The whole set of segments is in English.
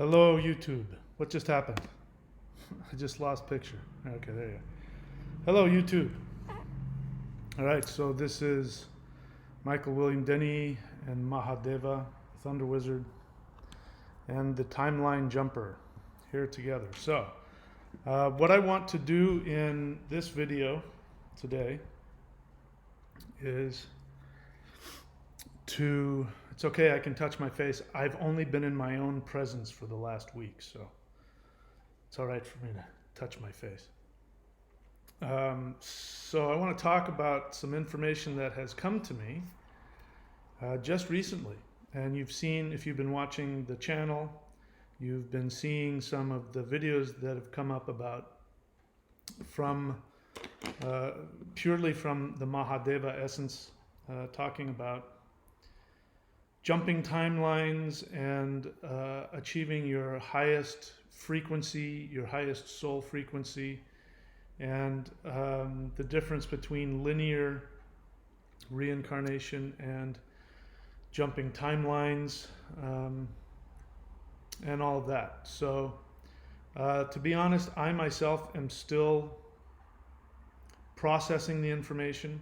Hello, YouTube. What just happened? I just lost picture. Okay, there you go. Hello, YouTube. All right, so this is Michael William Denney and Mahadeva, Thunder Wizard, and the Timeline Jumper here together. So, what I want to do in this video today is it's okay, I can touch my face. I've only been in my own presence for the last week, so it's all right for me to touch my face. So I want to talk about some information that has come to me just recently. And you've seen, if you've been watching the channel, you've been seeing some of the videos that have come up about purely from the Mahadeva essence, talking about jumping timelines and achieving your highest frequency, your highest soul frequency, and the difference between linear reincarnation and jumping timelines, and all of that. So to be honest, I myself am still processing the information.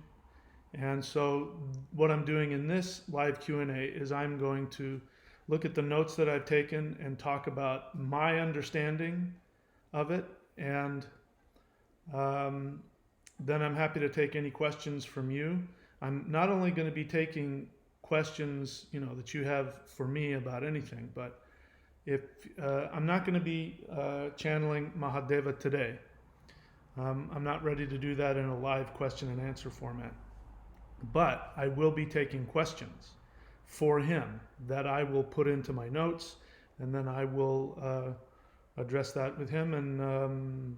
And so what I'm doing in this live Q&A is I'm going to look at the notes that I've taken and talk about my understanding of it. And then I'm happy to take any questions from you. I'm not only going to be taking questions, that you have for me about anything, but if I'm not going to be channeling Mahadeva today. I'm not ready to do that in a live question and answer format. But I will be taking questions for him that I will put into my notes, and then I will address that with him and,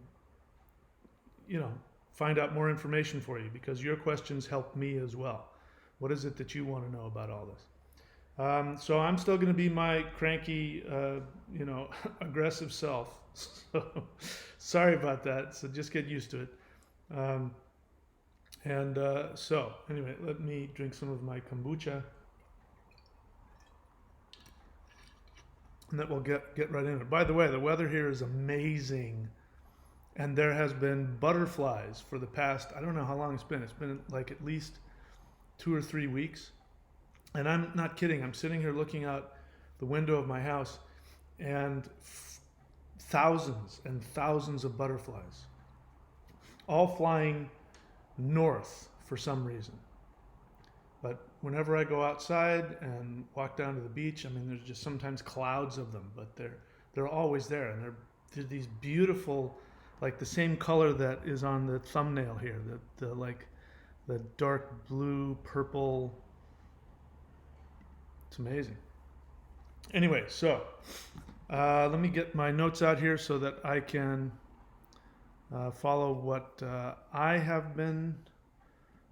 find out more information for you, because your questions help me as well. What is it that you want to know about all this? So I'm still going to be my cranky, aggressive self. So sorry about that. So just get used to it. So anyway, let me drink some of my kombucha, and that will get right in it. By the way, the weather here is amazing, and there has been butterflies for the past, I don't know how long it's been. It's been like at least 2 or 3 weeks, and I'm not kidding. I'm sitting here looking out the window of my house, and thousands and thousands of butterflies, all flying north for some reason. But whenever I go outside and walk down to the beach, there's just sometimes clouds of them, but they're always there, and they're these beautiful, like the same color that is on the thumbnail here, the dark blue, purple. It's amazing. Anyway, so let me get my notes out here so that I can follow what I have been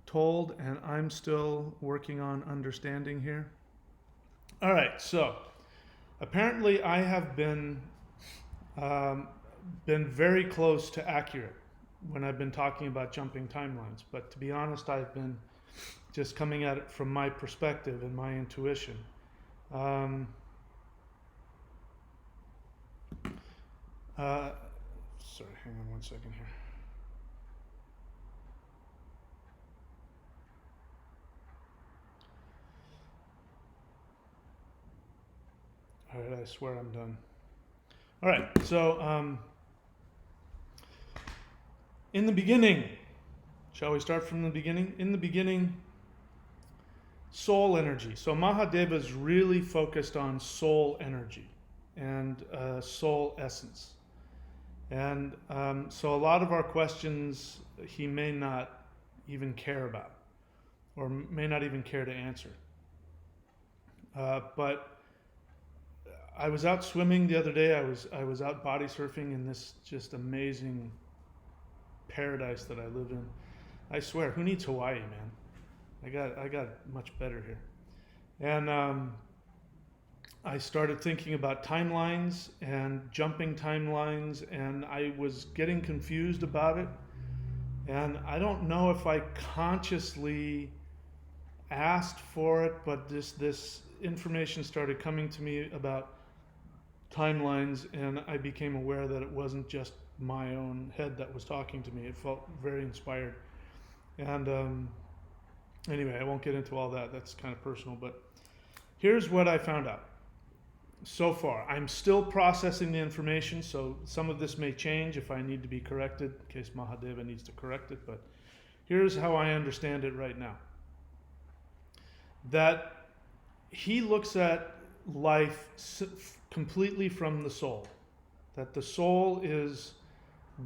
told, and I'm still working on understanding here. All right, so apparently I have been very close to accurate when I've been talking about jumping timelines, but to be honest, I've been just coming at it from my perspective and my intuition. Sorry, hang on 1 second here. All right, I swear I'm done. All right, so in the beginning, shall we start from the beginning? In the beginning, soul energy. So Mahadeva is really focused on soul energy and soul essence. And so a lot of our questions he may not even care about, or may not even care to answer. But I was out swimming the other day. I was out body surfing in this just amazing paradise that I live in. I swear, who needs Hawaii, man? I got much better here. And I started thinking about timelines and jumping timelines, and I was getting confused about it. And I don't know if I consciously asked for it, but this information started coming to me about timelines, and I became aware that it wasn't just my own head that was talking to me. It felt very inspired. And anyway, I won't get into all that. That's kind of personal. But here's what I found out so far. I'm still processing the information, so some of this may change if I need to be corrected, in case Mahadeva needs to correct it. But here's how I understand it right now. That he looks at life completely from the soul. That the soul is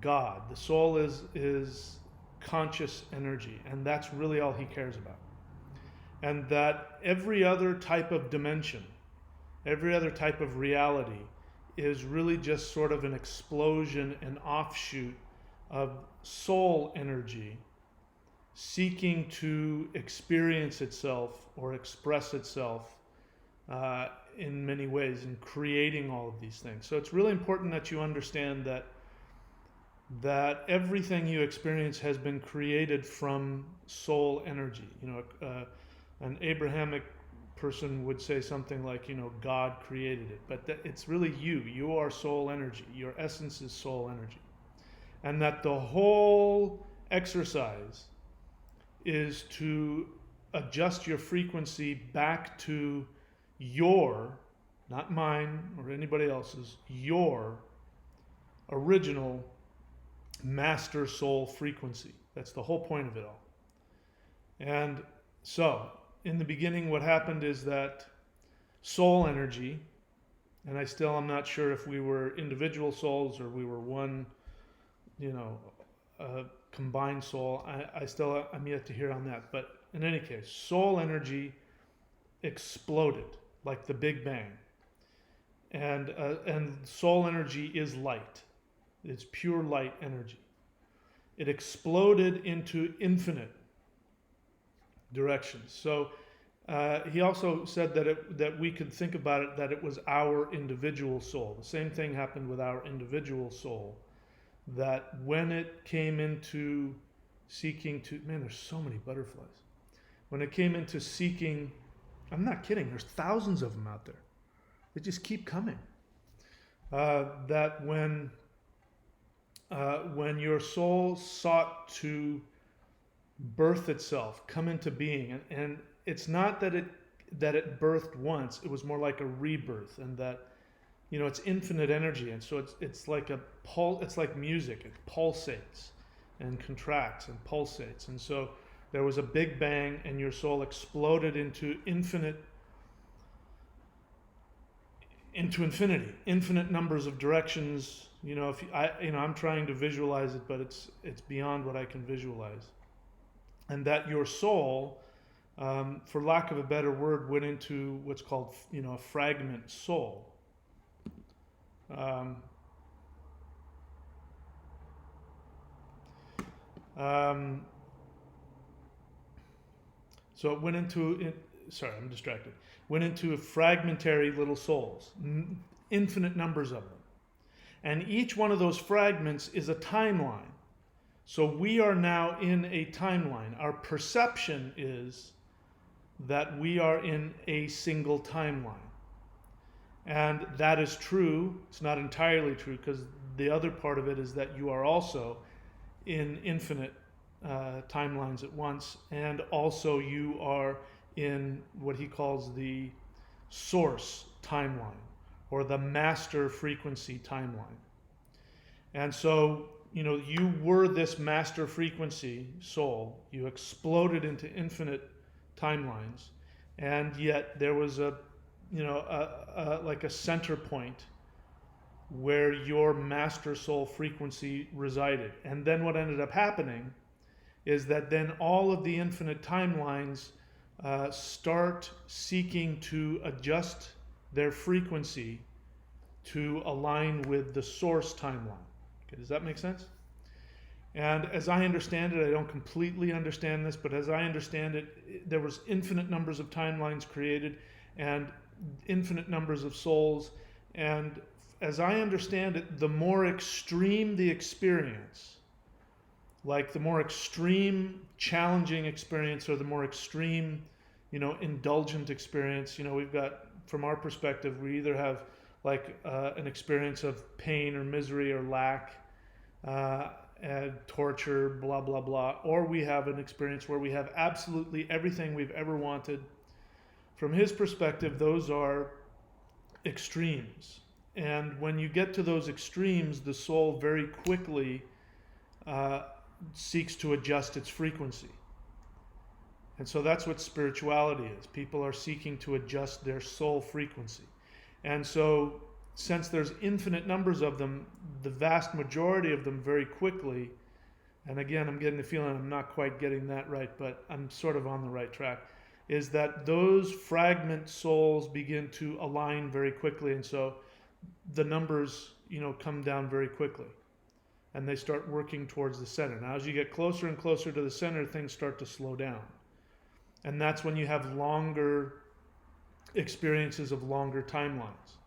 God. The soul is conscious energy, and that's really all he cares about. And that every other type of dimension, every other type of reality is really just sort of an explosion, an offshoot of soul energy seeking to experience itself or express itself in many ways, and creating all of these things. So it's really important that you understand that everything you experience has been created from soul energy. An Abrahamic person would say something like, God created it, but it's really you. You are soul energy. Your essence is soul energy. And that the whole exercise is to adjust your frequency back to your, not mine or anybody else's, your original master soul frequency. That's the whole point of it all. And so, in the beginning, what happened is that soul energy, and I'm not sure if we were individual souls or we were one, combined soul. I'm yet to hear on that. But in any case, soul energy exploded like the Big Bang. And soul energy is light. It's pure light energy. It exploded into infinite directions. So he also said that we could think about it, that it was our individual soul. The same thing happened with our individual soul. That when it came into seeking to, man, there's so many butterflies. When it came into seeking, I'm not kidding, there's thousands of them out there. They just keep coming. That when your soul sought to birth itself, come into being, and it's not that it birthed once, it was more like a rebirth, and that it's infinite energy, and so it's like it's like music. It pulsates and contracts and pulsates, and so there was a big bang, and your soul exploded into infinity, infinite numbers of directions. I'm trying to visualize it, but it's beyond what I can visualize, and that your soul, for lack of a better word, went into what's called a fragment soul. So it went into sorry, I'm distracted. Went into fragmentary little souls, infinite numbers of them. And each one of those fragments is a timeline. So we are now in a timeline. Our perception is that we are in a single timeline. And that is true. It's not entirely true, because the other part of it is that you are also in infinite timelines at once, and also you are in what he calls the source timeline, or the master frequency timeline. And so, you were this master frequency soul. You exploded into infinite timelines, and yet there was like a center point where your master soul frequency resided. And then what ended up happening is that then all of the infinite timelines start seeking to adjust their frequency to align with the source timeline. Okay, does that make sense? And as I understand it, I don't completely understand this, but as I understand it, there was infinite numbers of timelines created and infinite numbers of souls. And as I understand it, the more extreme the experience, like the more extreme challenging experience, or the more extreme, indulgent experience, we've got, from our perspective, we either have like an experience of pain or misery or lack, and torture, blah, blah, blah. Or we have an experience where we have absolutely everything we've ever wanted. From his perspective, those are extremes. And when you get to those extremes, the soul very quickly seeks to adjust its frequency. And so that's what spirituality is. People are seeking to adjust their soul frequency. And so, since there's infinite numbers of them, the vast majority of them very quickly, and again, I'm getting the feeling I'm not quite getting that right, but I'm sort of on the right track, is that those fragment souls begin to align very quickly. And so the numbers, come down very quickly. And they start working towards the center. Now, as you get closer and closer to the center, things start to slow down. And that's when you have longer experiences of longer timelines.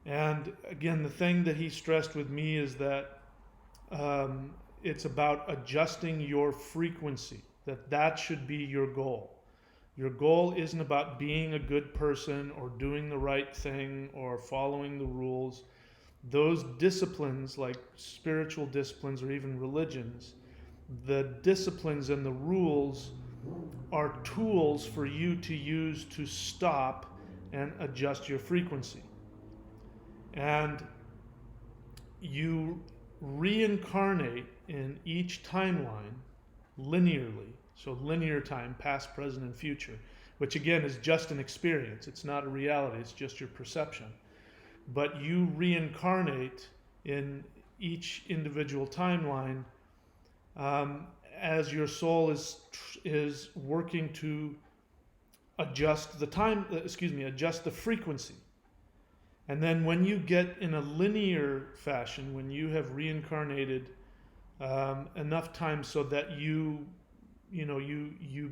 And again, the thing that he stressed with me is that it's about adjusting your frequency, that should be your goal. Your goal isn't about being a good person or doing the right thing or following the rules. Those disciplines, like spiritual disciplines or even religions, the disciplines and the rules are tools for you to use to stop and adjust your frequency. And you reincarnate in each timeline linearly. So linear time, past, present, and future, which again is just an experience. It's not a reality, it's just your perception. But you reincarnate in each individual timeline as your soul is working to adjust adjust the frequency. And then when you get in a linear fashion, when you have reincarnated enough times so that you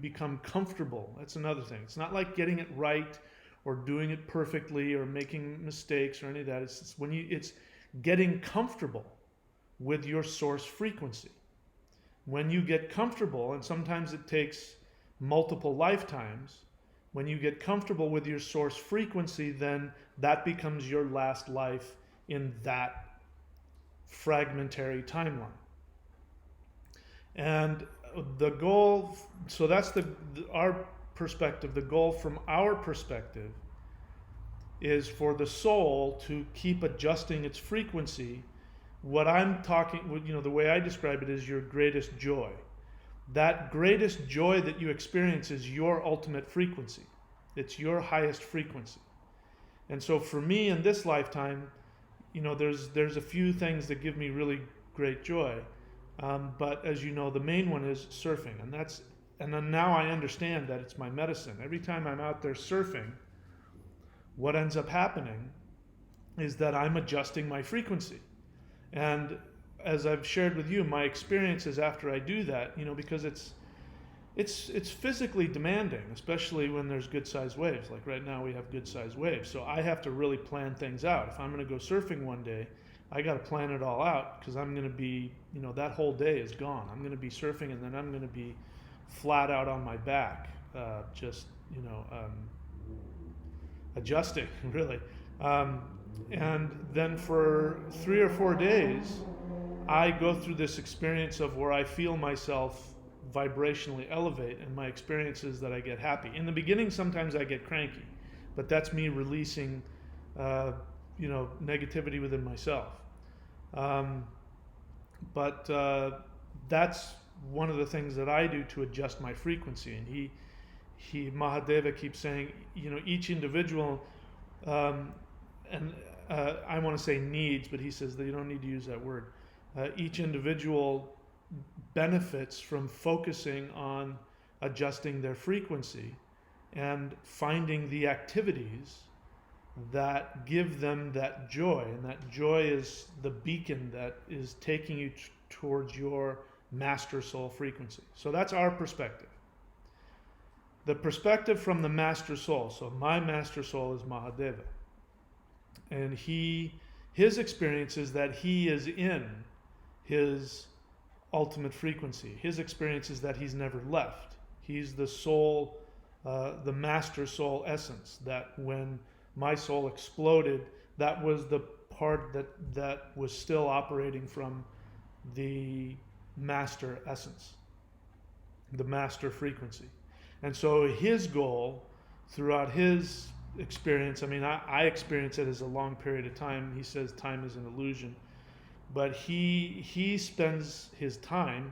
become comfortable. That's another thing. It's not like getting it right or doing it perfectly or making mistakes or any of that. It's getting comfortable with your source frequency. When you get comfortable, and sometimes it takes multiple lifetimes, when you get comfortable with your source frequency, then that becomes your last life in that fragmentary timeline. And the goal, so that's our perspective. The goal from our perspective is for the soul to keep adjusting its frequency. What I'm talking, the way I describe it is your greatest joy. That greatest joy that you experience is your ultimate frequency. It's your highest frequency. And so for me in this lifetime, there's a few things that give me really great joy. But as you know, the main one is surfing, and then now I understand that it's my medicine. Every time I'm out there surfing, what ends up happening is that I'm adjusting my frequency. And as I've shared with you, my experiences after I do that, because it's physically demanding, especially when there's good sized waves. Like right now we have good sized waves. So I have to really plan things out. If I'm going to go surfing one day, I got to plan it all out, because I'm going to be, that whole day is gone. I'm going to be surfing, and then I'm going to be flat out on my back, adjusting, really. And then for 3 or 4 days, I go through this experience of where I feel myself vibrationally elevate, and my experience is that I get happy. In the beginning, sometimes I get cranky, but that's me releasing negativity within myself. But that's one of the things that I do to adjust my frequency. And Mahadeva keeps saying, each individual, and I want to say needs, but he says that you don't need to use that word. Each individual benefits from focusing on adjusting their frequency and finding the activities that give them that joy. And that joy is the beacon that is taking you towards your master soul frequency. So that's our perspective. The perspective from the master soul. So my master soul is Mahadeva. And his experience is that he is in his ultimate frequency. His experience is that he's never left. He's the soul, the master soul essence, that when my soul exploded, that was the part that was still operating from the master essence, the master frequency. And so his goal throughout his experience, I mean, I experience it as a long period of time. He says time is an illusion, but he spends his time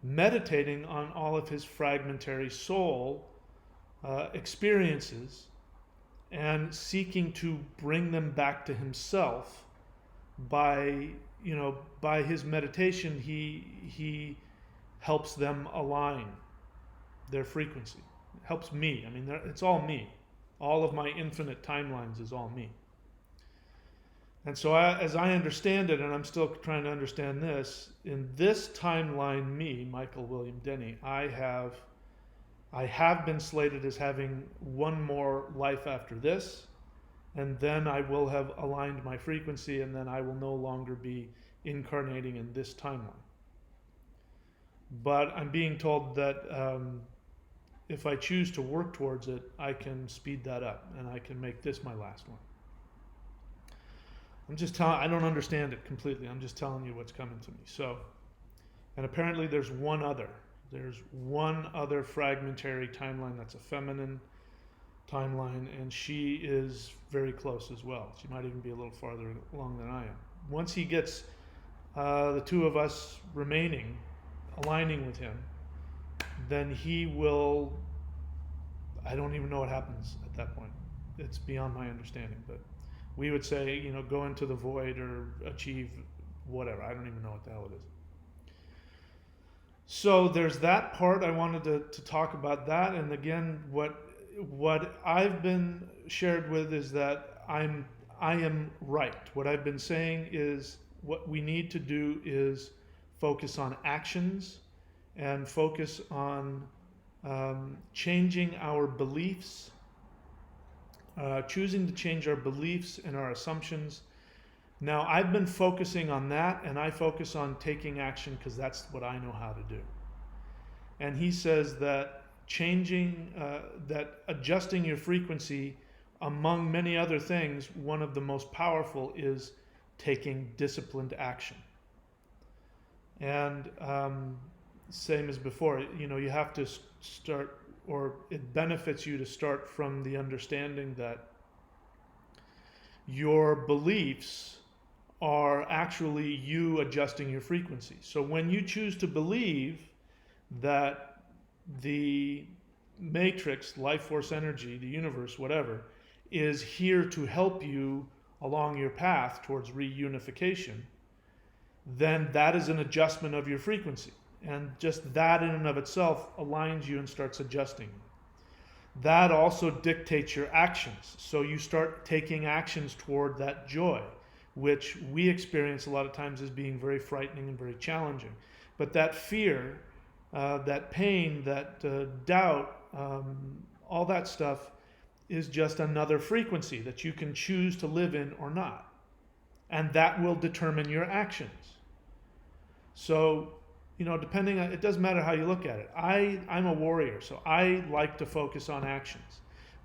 meditating on all of his fragmentary soul experiences and seeking to bring them back to himself by, by his meditation. He helps them align their frequency. It helps me. I mean, it's all me. All of my infinite timelines is all me. And so as I understand it, and I'm still trying to understand this, in this timeline, me, Michael William Denney, I have been slated as having one more life after this, and then I will have aligned my frequency, and then I will no longer be incarnating in this timeline. But I'm being told that if I choose to work towards it, I can speed that up, and I can make this my last one. I'm just telling, I don't understand it completely. I'm just telling you what's coming to me. So, and apparently there's one other fragmentary timeline that's a feminine timeline, and she is very close as well. She might even be a little farther along than I am. Once he gets the two of us remaining, aligning with him, then he will, I don't even know what happens at that point. It's beyond my understanding, but we would say, go into the void or achieve whatever. I don't even know what the hell it is. So there's that part. I wanted to talk about that. And again, what I've been shared with is that I am right. What I've been saying is what we need to do is focus on actions and focus on changing our beliefs, choosing to change our beliefs and our assumptions. Now, I've been focusing on that, and I focus on taking action because that's what I know how to do. And he says that that adjusting your frequency, among many other things, one of the most powerful is taking disciplined action. And same as before, you have to start, or it benefits you to start from the understanding that your beliefs are actually you adjusting your frequency. So when you choose to believe that the matrix, life force energy, the universe, whatever, is here to help you along your path towards reunification, then that is an adjustment of your frequency. And just that in and of itself aligns you and starts adjusting. That also dictates your actions. So you start taking actions toward that joy, which we experience a lot of times as being very frightening and very challenging. But that fear, that pain, that doubt, all that stuff is just another frequency that you can choose to live in or not. And that will determine your actions. So, depending on, it doesn't matter how you look at it. I'm a warrior, so I like to focus on actions.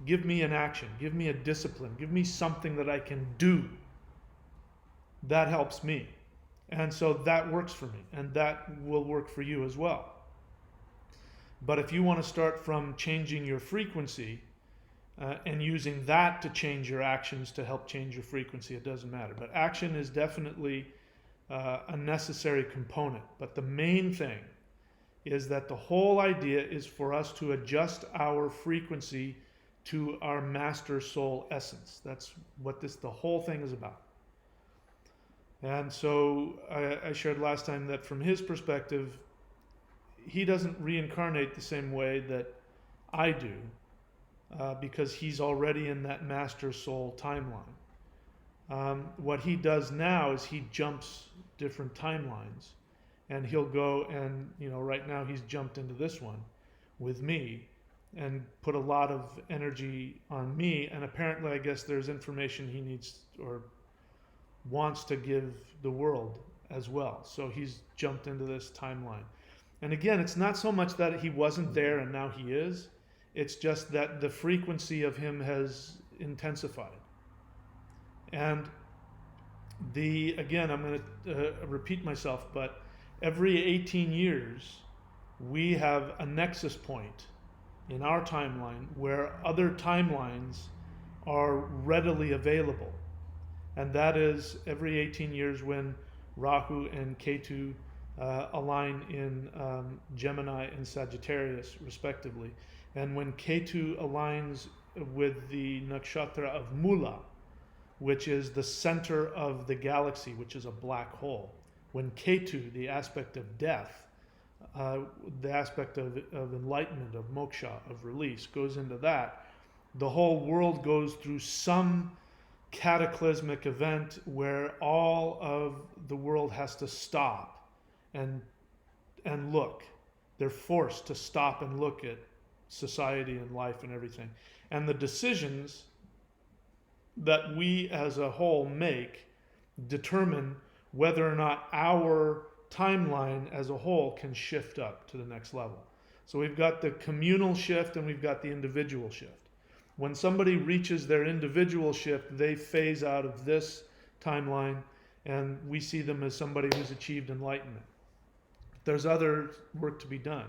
Give me an action, give me a discipline, give me something that I can do. That helps me. And so that works for me, and that will work for you as well. But if you want to start from changing your frequency and using that to change your actions to help change your frequency, it doesn't matter. But action is definitely a necessary component. But the main thing is that the whole idea is for us to adjust our frequency to our master soul essence. That's what the whole thing is about. And so I shared last time that from his perspective, he doesn't reincarnate the same way that I do because he's already in that master soul timeline. What he does now is he jumps different timelines, and he'll go and, right now he's jumped into this one with me and put a lot of energy on me, and apparently I guess there's information he needs or wants to give the world as well. So he's jumped into this timeline. And again, it's not so much that he wasn't there and now he is. It's just that the frequency of him has intensified. And again, I'm going to repeat myself, but every 18 years, we have a nexus point in our timeline where other timelines are readily available. And that is every 18 years when Rahu and Ketu align in Gemini and Sagittarius, respectively. And when Ketu aligns with the nakshatra of Mula, which is the center of the galaxy, which is a black hole. When Ketu, the aspect of death, the aspect of enlightenment, of moksha, of release, goes into that, the whole world goes through some cataclysmic event where all of the world has to stop and look. They're forced to stop and look at society and life and everything. And the decisions that we as a whole make determine whether or not our timeline as a whole can shift up to the next level. So we've got the communal shift and we've got the individual shift. When somebody reaches their individual shift, they phase out of this timeline and we see them as somebody who's achieved enlightenment. There's other work to be done.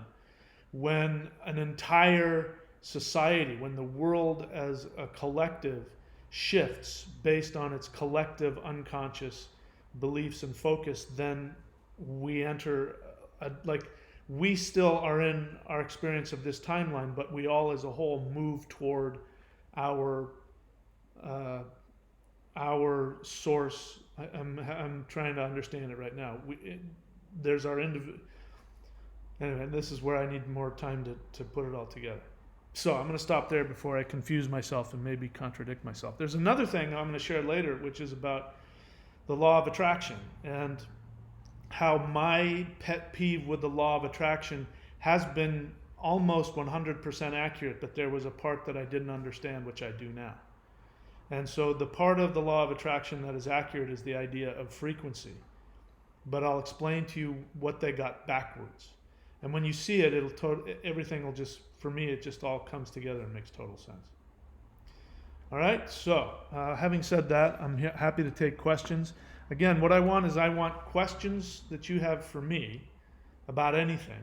When an entire society, when the world as a collective shifts based on its collective unconscious beliefs and focus, then we enter we still are in our experience of this timeline, but we all as a whole move toward our source. I'm trying to understand it right now. There's our individual. Anyway, this is where I need more time to put it all together. So I'm going to stop there before I confuse myself and maybe contradict myself. There's another thing I'm going to share later, which is about the law of attraction and how my pet peeve with the law of attraction has been almost 100% accurate, but there was a part that I didn't understand, which I do now. And so the part of the law of attraction that is accurate is the idea of frequency. But I'll explain to you what they got backwards. And when you see it, everything will just, for me, it just all comes together and makes total sense. All right, so having said that, I'm happy to take questions. Again, what I want questions that you have for me about anything.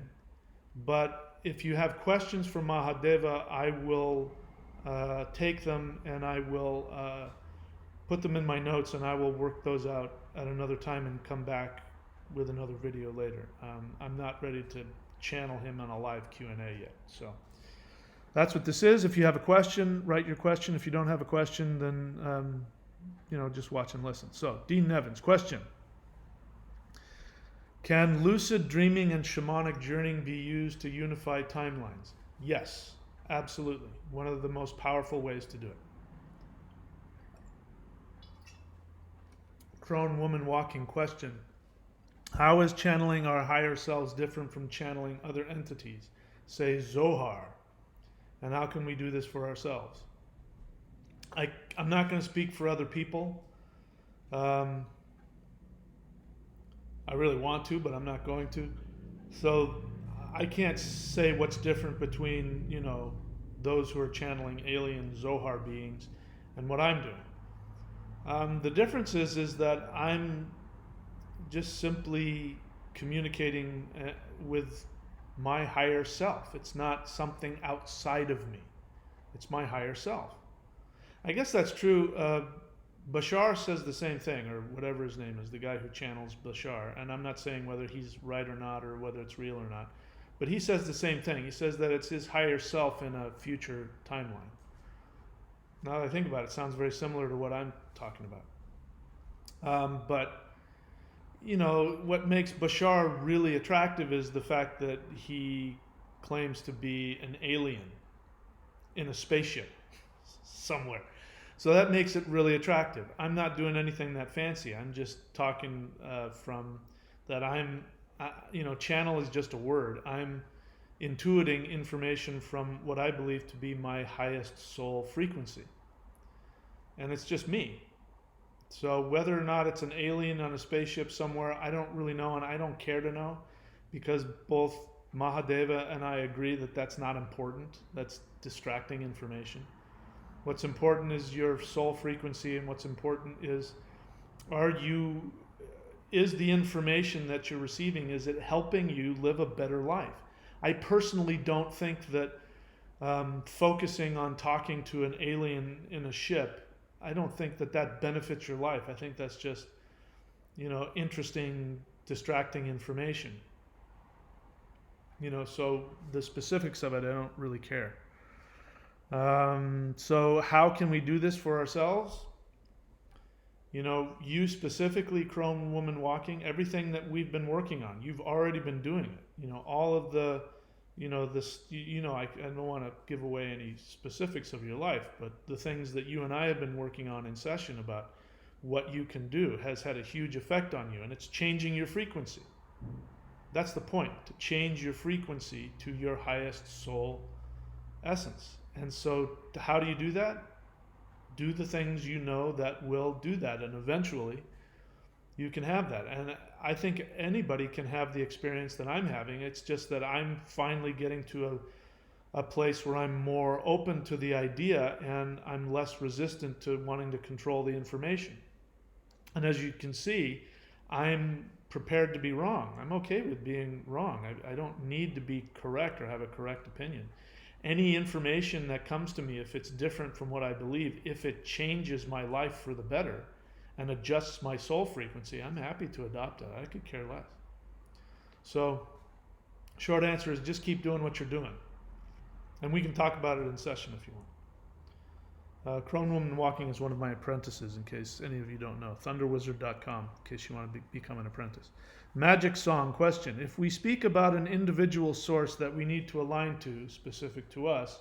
But if you have questions for Mahadeva, I will take them and I will put them in my notes and I will work those out at another time and come back with another video later. I'm not ready to channel him on a live Q&A yet. So that's what this is. If you have a question, write your question. If you don't have a question, then just watch and listen. So Dean Nevins, question. Can lucid dreaming and shamanic journeying be used to unify timelines? Yes, absolutely. One of the most powerful ways to do it. Crone woman walking, question. How is channeling our higher selves different from channeling other entities, say Zohar? And how can we do this for ourselves? I'm not going to speak for other people. I really want to, but I'm not going to. So I can't say what's different between, those who are channeling alien Zohar beings and what I'm doing. The difference is that I'm just simply communicating with my higher self. It's not something outside of me. It's my higher self. I guess that's true. Bashar says the same thing, or whatever his name is, the guy who channels Bashar. And I'm not saying whether he's right or not, or whether it's real or not. But he says the same thing. He says that it's his higher self in a future timeline. Now that I think about it, it sounds very similar to what I'm talking about. But what makes Bashar really attractive is the fact that he claims to be an alien in a spaceship somewhere. So that makes it really attractive. I'm not doing anything that fancy. I'm just talking from that channel is just a word. I'm intuiting information from what I believe to be my highest soul frequency. And it's just me. So whether or not it's an alien on a spaceship somewhere, I don't really know, and I don't care to know, because both Mahadeva and I agree that that's not important. That's distracting information. What's important is your soul frequency, and what's important is, is the information that you're receiving, is it helping you live a better life? I personally don't think that focusing on talking to an alien in a ship, I don't think that that benefits your life. I think that's just, interesting, distracting information. So the specifics of it, I don't really care. So how can we do this for ourselves? You specifically, Crone Woman Walking, everything that we've been working on, you've already been doing it. All of the, this, I don't want to give away any specifics of your life, but the things that you and I have been working on in session about what you can do has had a huge effect on you, and it's changing your frequency. That's the point, to change your frequency to your highest soul essence. And so how do you do that? Do the things that will do that, and eventually you can have that. And I think anybody can have the experience that I'm having. It's just that I'm finally getting to a place where I'm more open to the idea, and I'm less resistant to wanting to control the information. And as you can see, I'm prepared to be wrong. I'm okay with being wrong. I don't need to be correct or have a correct opinion. Any information that comes to me, if it's different from what I believe, if it changes my life for the better and adjusts my soul frequency, I'm happy to adopt it. I could care less. So, short answer is just keep doing what you're doing. And we can talk about it in session if you want. Crone Woman Walking is one of my apprentices, in case any of you don't know. Thunderwizard.com, in case you want to become an apprentice. Magic Song question. If we speak about an individual source that we need to align to, specific to us,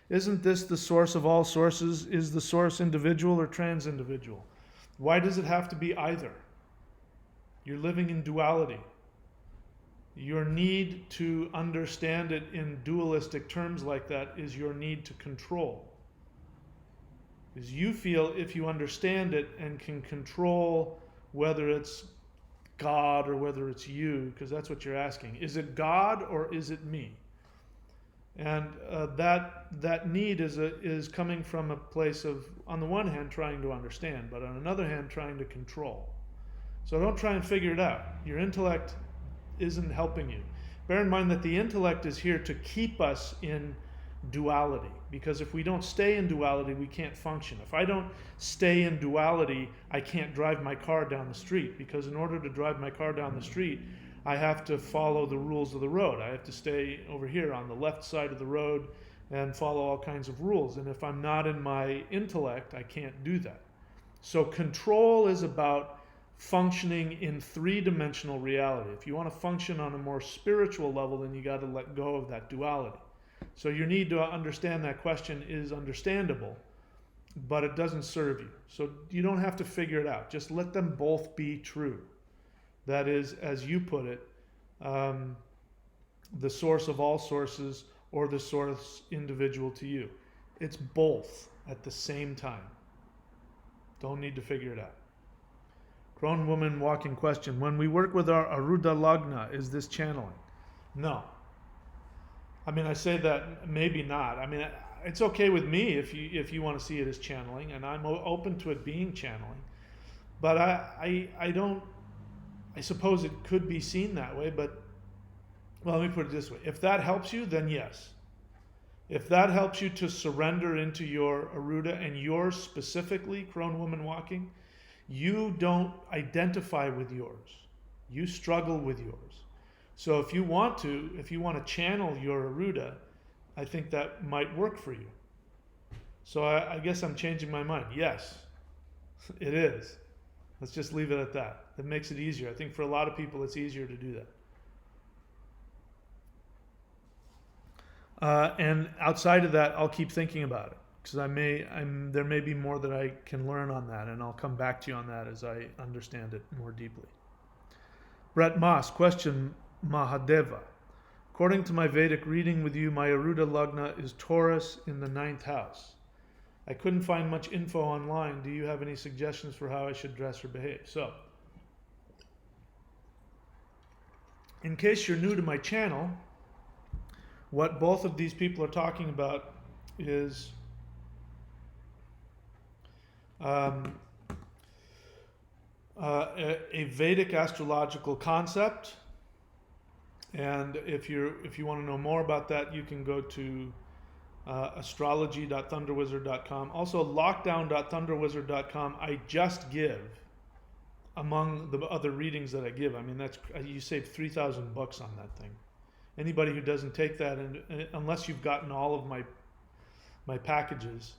isn't this the source of all sources? Is the source individual or trans-individual? Why does it have to be either? You're living in duality. Your need to understand it in dualistic terms like that is your need to control. Because you feel if you understand it and can control whether it's God or whether it's you, because that's what you're asking. Is it God or is it me? And that need is coming from a place of, on the one hand, trying to understand, but on another hand, trying to control. So don't try and figure it out. Your intellect isn't helping you. Bear in mind that the intellect is here to keep us in duality, because if we don't stay in duality, we can't function. If I don't stay in duality, I can't drive my car down the street, because in order to drive my car down the street, I have to follow the rules of the road. I have to stay over here on the left side of the road and follow all kinds of rules. And if I'm not in my intellect, I can't do that. So control is about functioning in three-dimensional reality. If you want to function on a more spiritual level, then you got to let go of that duality. So your need to understand that question is understandable, but it doesn't serve you. So you don't have to figure it out. Just let them both be true. That is, as you put it, the source of all sources or the source individual to you. It's both at the same time. Don't need to figure it out. Crone Woman Walking question. When we work with our Aruda Lagna, is this channeling? No. I mean, I say that maybe not. I mean, it's okay with me if you want to see it as channeling, and I'm open to it being channeling. But I don't. I suppose it could be seen that way. But well, let me put it this way: if that helps you, then yes. If that helps you to surrender into your Aruda and yours specifically, Crone Woman Walking, you don't identify with yours. You struggle with yours. So if you want to channel your Aruda, I think that might work for you. So I guess I'm changing my mind. Yes, it is. Let's just leave it at that. That makes it easier. I think for a lot of people, it's easier to do that. And outside of that, I'll keep thinking about it, because there may be more that I can learn on that, and I'll come back to you on that as I understand it more deeply. Brett Moss, question Mahadeva. According to my Vedic reading with you, my Aruda Lagna is Taurus in the 9th house. I couldn't find much info online. Do you have any suggestions for how I should dress or behave? So, in case you're new to my channel, what both of these people are talking about is um, a Vedic astrological concept. And if you want to know more about that, you can go to astrology.thunderwizard.com. Also, lockdown.thunderwizard.com. I just give, among the other readings that I give, I mean, that's, you save $3,000 on that thing. Anybody who doesn't take that, and unless you've gotten all of my packages,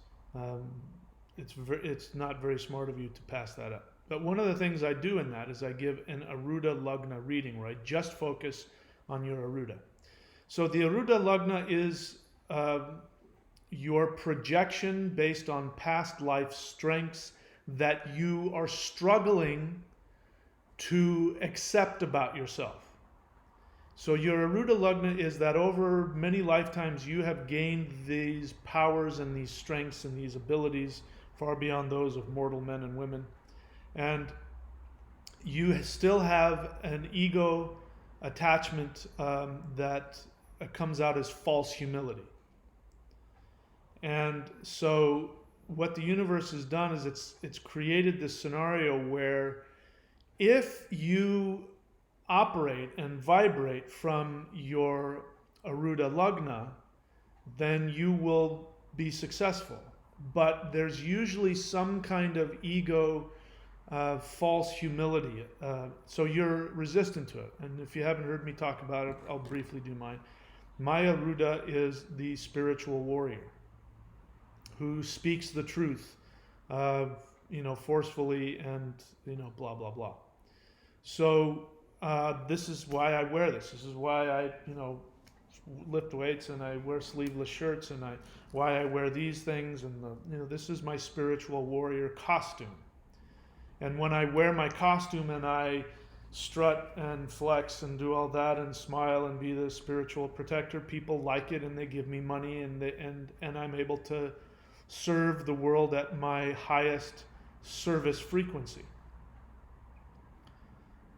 it's not very smart of you to pass that up. But one of the things I do in that is I give an Aruda Lagna reading, where I just focus on your Aruda. So the Aruda Lagna is your projection based on past life strengths that you are struggling to accept about yourself. So your Aruda Lagna is that over many lifetimes you have gained these powers and these strengths and these abilities far beyond those of mortal men and women. And you still have an ego attachment that comes out as false humility. And so what the universe has done is it's created this scenario where if you operate and vibrate from your Aruda Lagna, then you will be successful. But there's usually some kind of ego, false humility. So you're resistant to it. And if you haven't heard me talk about it, I'll briefly do mine. My Aruda is the spiritual warrior who speaks the truth, forcefully and, blah, blah, blah. So this is why I wear this. This is why I, lift weights and I wear sleeveless shirts, and why I wear these things. And this is my spiritual warrior costume. And when I wear my costume and I strut and flex and do all that and smile and be the spiritual protector, people like it and they give me money, and I'm able to serve the world at my highest service frequency.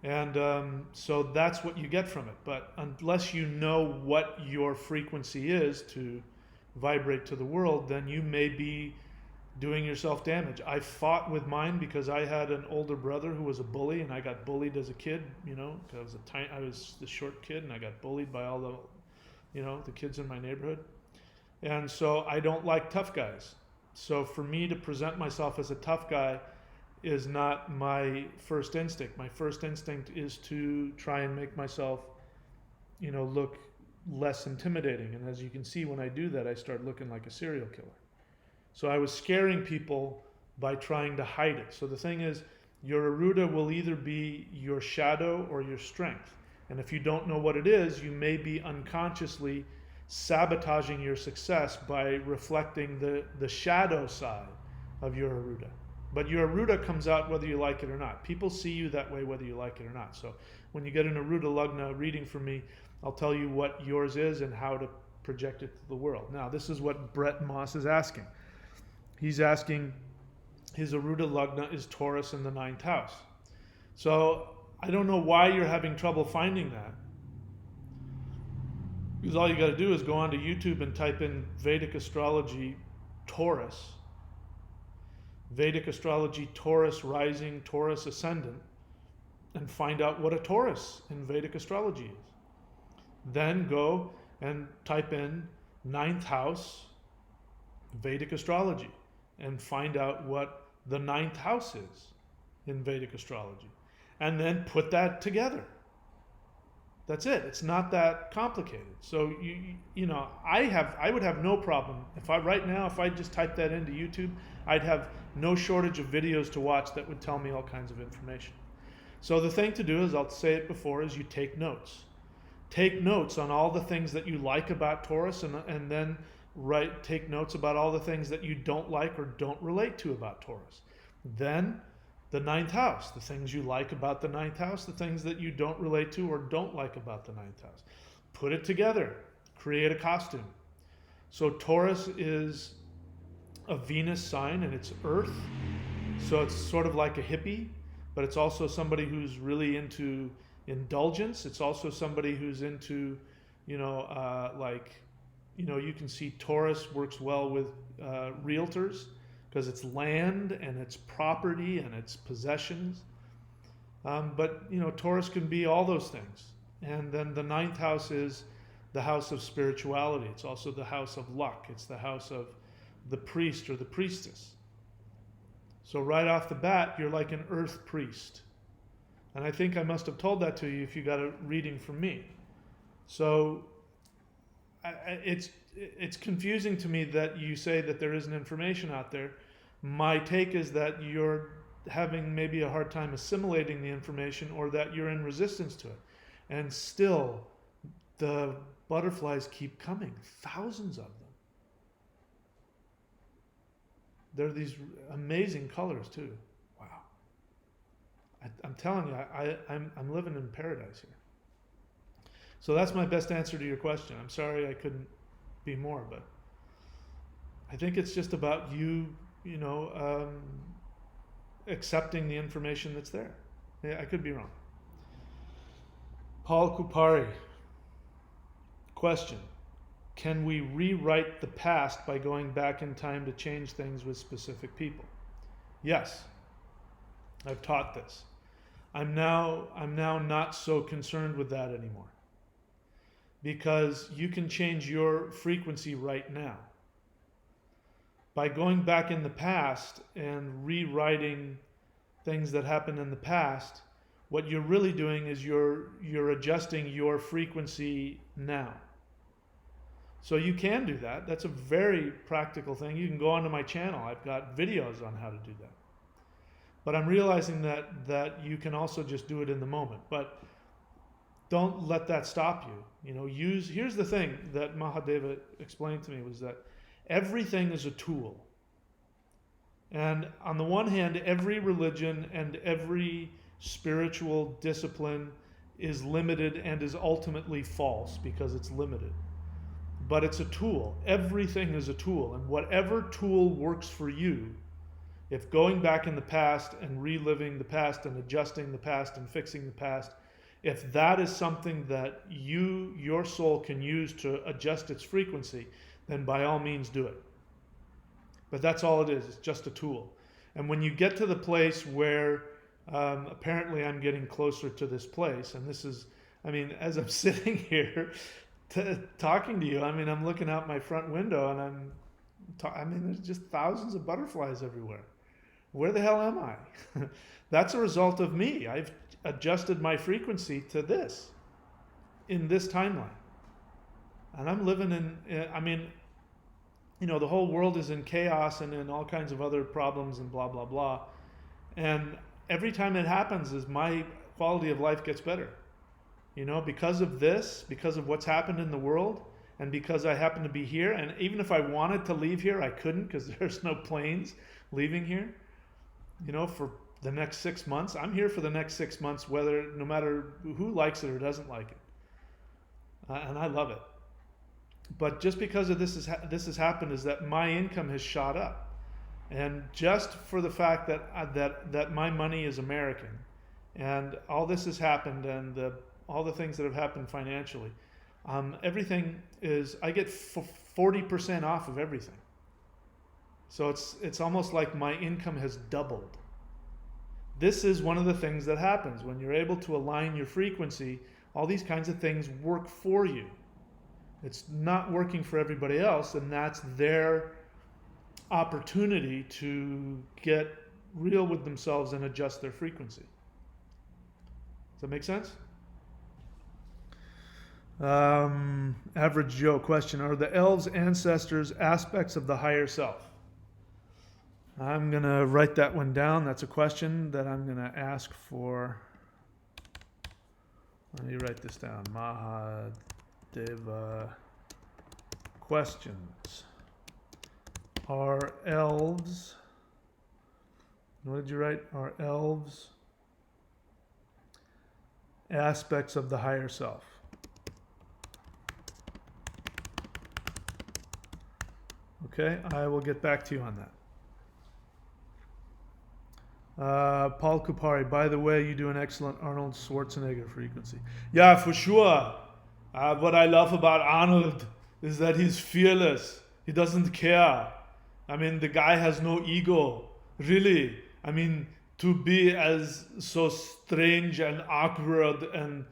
And so that's what you get from it. But unless you know what your frequency is to vibrate to the world, then you may be doing yourself damage. I fought with mine because I had an older brother who was a bully, and I got bullied as a kid. I was the short kid, and I got bullied by all the kids in my neighborhood. And so I don't like tough guys. So for me to present myself as a tough guy is not my first instinct. My first instinct is to try and make myself, look less intimidating. And as you can see, when I do that, I start looking like a serial killer. So I was scaring people by trying to hide it. So the thing is, your Aruda will either be your shadow or your strength. And if you don't know what it is, you may be unconsciously sabotaging your success by reflecting the shadow side of your Aruda. But your Aruda comes out whether you like it or not. People see you that way whether you like it or not. So when you get an Aruda Lagna reading from me, I'll tell you what yours is and how to project it to the world. Now, this is what Brett Moss is asking. He's asking, his Aruda Lagna is Taurus in the 9th house. So I don't know why you're having trouble finding that. Because all you got to do is go onto YouTube and type in Vedic astrology Taurus. Vedic astrology Taurus rising, Taurus ascendant, and find out what a Taurus in Vedic astrology is. Then go and type in 9th house Vedic astrology and find out what the 9th house is in Vedic astrology. And then put that together. That's it. It's not that complicated. So I would have no problem if I just typed that into YouTube, I'd have no shortage of videos to watch that would tell me all kinds of information. So the thing to do is, I'll say it before, is you take notes. Take notes on all the things that you like about Taurus, and then take notes about all the things that you don't like or don't relate to about Taurus. Then the 9th house, the things you like about the 9th house, the things that you don't relate to or don't like about the 9th house. Put it together. Create a costume. So Taurus is a Venus sign, and it's Earth. So it's sort of like a hippie, but it's also somebody who's really into indulgence. It's also somebody who's into, you can see Taurus works well with realtors, because it's land and it's property and it's possessions. But Taurus can be all those things. And then the ninth house is the house of spirituality. It's also the house of luck. It's the house of the priest or the priestess. So right off the bat, you're like an earth priest. And I think I must have told that to you if you got a reading from me. So it's confusing to me that you say that there isn't information out there. My take is that you're having maybe a hard time assimilating the information, or that you're in resistance to it. And still, the butterflies keep coming, thousands of them. They're these amazing colors too. Wow. I'm telling you, I'm living in paradise here. So that's my best answer to your question. I'm sorry I couldn't be more, but I think it's just about you, accepting the information that's there. Yeah, I could be wrong. Paul Kupari. Question. Can we rewrite the past by going back in time to change things with specific people? Yes. I've taught this. I'm now not so concerned with that anymore. Because you can change your frequency right now. By going back in the past and rewriting things that happened in the past, what you're really doing is you're adjusting your frequency now. So you can do that. That's a very practical thing. You can go onto my channel. I've got videos on how to do that. But I'm realizing that you can also just do it in the moment. But don't let that stop you. Here's the thing that Mahadeva explained to me, was that everything is a tool. And on the one hand, every religion and every spiritual discipline is limited and is ultimately false because it's limited. But it's a tool. Everything is a tool. And whatever tool works for you, if going back in the past and reliving the past and adjusting the past and fixing the past, if that is something that your soul can use to adjust its frequency, then by all means do it. But that's all it is. It's just a tool. And when you get to the place where apparently I'm getting closer to this place, and this is, as I'm sitting here talking to you, I'm looking out my front window and there's just thousands of butterflies everywhere. Where the hell am I? That's a result of me. I've adjusted my frequency to this in this timeline. And I'm living in, the whole world is in chaos and in all kinds of other problems and blah, blah, blah. And every time it happens is my quality of life gets better. Because of this, because of what's happened in the world, and because I happen to be here. And even if I wanted to leave here, I couldn't, because there's no planes leaving here. For the next 6 months, I'm here for the next 6 months, no matter who likes it or doesn't like it. And I love it. But just because of this has happened is that my income has shot up. And just for the fact that my money is American, and all this has happened, and all the things that have happened financially, everything is, I get 40% off of everything. So it's almost like my income has doubled. This is one of the things that happens when you're able to align your frequency. All these kinds of things work for you. It's not working for everybody else, and that's their opportunity to get real with themselves and adjust their frequency. Does that make sense? Average Joe question: are the elves ancestors aspects of the higher self? I'm going to write that one down. That's a question that I'm going to ask for. Let me write this down. Mahadeva questions. Are elves, what did you write? Are elves aspects of the higher self? Okay, I will get back to you on that. Paul Kupari, by the way, you do an excellent Arnold Schwarzenegger frequency. Yeah, for sure. What I love about Arnold is that he's fearless. He doesn't care. I mean, the guy has no ego, really. I mean, to be as so strange and awkward and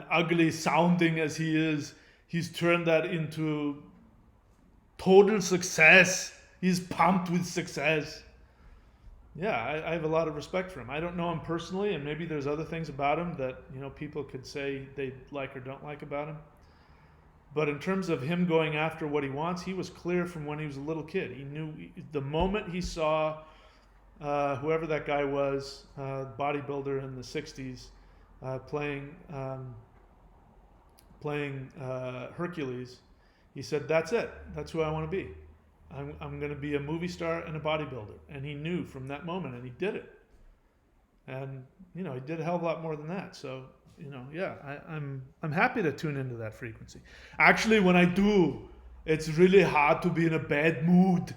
ugly sounding as he is, he's turned that into total success. He's pumped with success. Yeah, I have a lot of respect for him. I don't know him personally, and maybe there's other things about him that people could say they like or don't like about him. But in terms of him going after what he wants, he was clear from when he was a little kid. He knew the moment he saw whoever that guy was, bodybuilder in the '60s, playing Hercules. He said, "That's it. That's who I want to be. I'm going to be a movie star and a bodybuilder." And he knew from that moment, and he did it. And he did a hell of a lot more than that. So yeah, I'm happy to tune into that frequency. Actually, when I do, it's really hard to be in a bad mood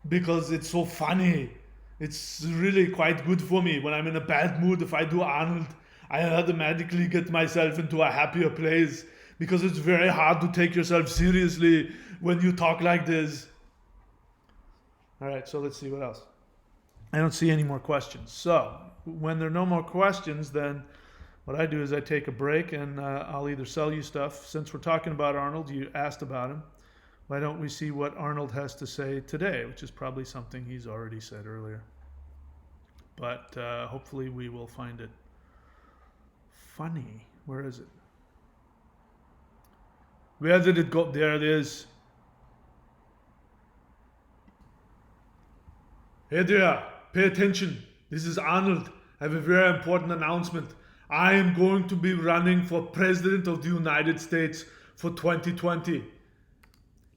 because it's so funny. It's really quite good for me. When I'm in a bad mood, if I do Arnold, I automatically get myself into a happier place because it's very hard to take yourself seriously when you talk like this. All right, so let's see what else. I don't see any more questions. So when there are no more questions, then what I do is I take a break and I'll either sell you stuff. Since we're talking about Arnold, you asked about him. Why don't we see what Arnold has to say today, which is probably something he's already said earlier. But hopefully we will find it funny. Where is it? Where did it go? There it is. Hey there, pay attention. This is Arnold. I have a very important announcement. I am going to be running for President of the United States for 2020.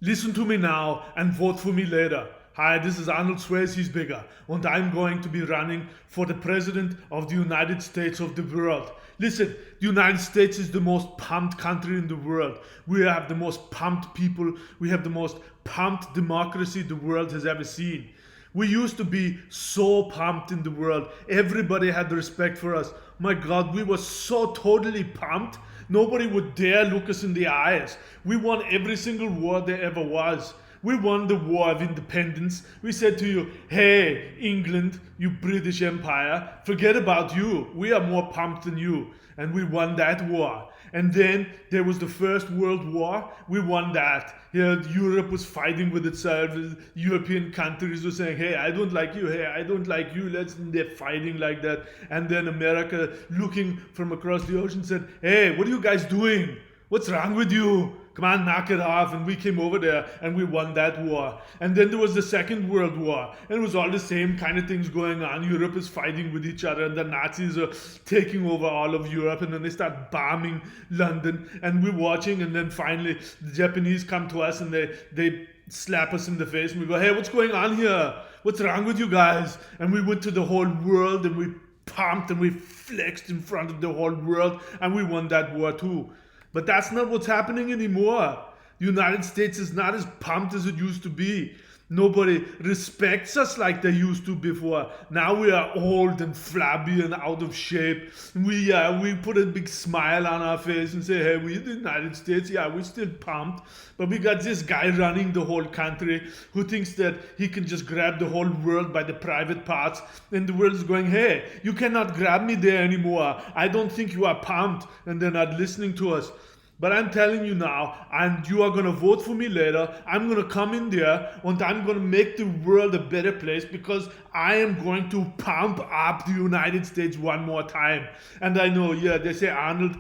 Listen to me now and vote for me later. Hi, this is Arnold Schwarzenegger, and I'm going to be running for the President of the United States of the world. Listen, the United States is the most pumped country in the world. We have the most pumped people. We have the most pumped democracy the world has ever seen. We used to be so pumped in the world. Everybody had respect for us. My God, we were so totally pumped. Nobody would dare look us in the eyes. We won every single war there ever was. We won the War of Independence. We said to you, hey, England, you British Empire, forget about you. We are more pumped than you. And we won that war. And then there was the First World War. We won that. Europe was fighting with itself. European countries were saying, hey, I don't like you. Hey, I don't like you. They're fighting like that. And then America, looking from across the ocean, said, hey, what are you guys doing? What's wrong with you? Come on, knock it off. And we came over there and we won that war. And then there was the Second World War. And it was all the same kind of things going on. Europe is fighting with each other and the Nazis are taking over all of Europe. And then they start bombing London. And we're watching. And then finally the Japanese come to us and they slap us in the face. And we go, hey, what's going on here? What's wrong with you guys? And we went to the whole world and we pumped and we flexed in front of the whole world. And we won that war too. But that's not what's happening anymore. The United States is not as pumped as it used to be. Nobody respects us like they used to before. Now we are old and flabby and out of shape. We put a big smile on our face and say, hey, we're the United States. Yeah, we're still pumped. But we got this guy running the whole country who thinks that he can just grab the whole world by the private parts. And the world is going, hey, you cannot grab me there anymore. I don't think you are pumped. And they're not listening to us. But I'm telling you now, and you are going to vote for me later. I'm going to come in there and I'm going to make the world a better place because I am going to pump up the United States one more time. And I know, yeah, they say, Arnold,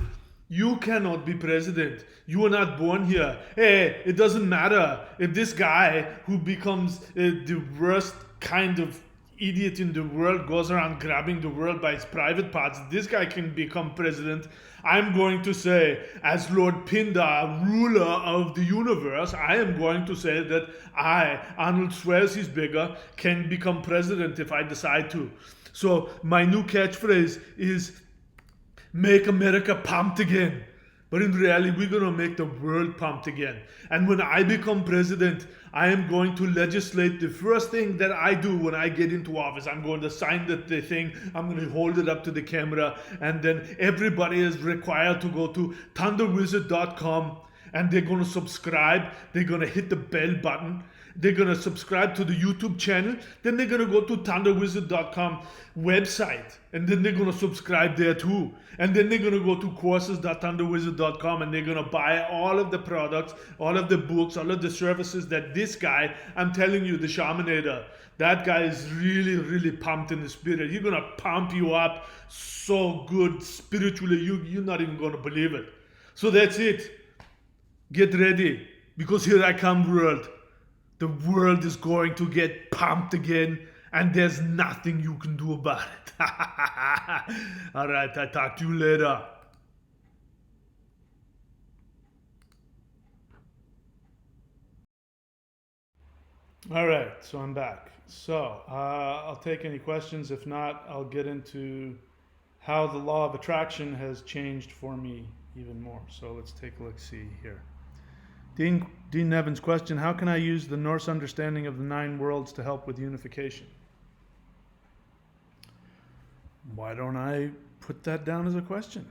you cannot be president. You were not born here. Hey, it doesn't matter if this guy who becomes the worst kind of idiot in the world goes around grabbing the world by its private parts. This guy can become president. I'm going to say, as Lord Pindar, ruler of the universe, I am going to say that I, Arnold Schwarzenegger, can become president if I decide to. So my new catchphrase is, make America pumped again. But in reality, we're going to make the world pumped again. And when I become president, I am going to legislate. The first thing that I do when I get into office, I'm going to sign the thing, I'm going to hold it up to the camera, and then everybody is required to go to thunderwizard.com and they're going to subscribe. They're going to hit the bell button. They're going to subscribe to the YouTube channel. Then they're going to go to thunderwizard.com website, and then they're going to subscribe there too. And then they're going to go to courses.thunderwizard.com, and they're going to buy all of the products, all of the books, all of the services that this guy, I'm telling you, the Shaminator, that guy is really, really pumped in the spirit. He's going to pump you up so good spiritually, you're not even going to believe it. So that's it. Get ready, because here I come, world. The world is going to get pumped again, and there's nothing you can do about it. All right, I'll talk to you later. All right, so I'm back. So I'll take any questions. If not, I'll get into how the law of attraction has changed for me even more. So let's take a look-see here. Dean Nevin's question, how can I use the Norse understanding of the 9 worlds to help with unification? Why don't I put that down as a question?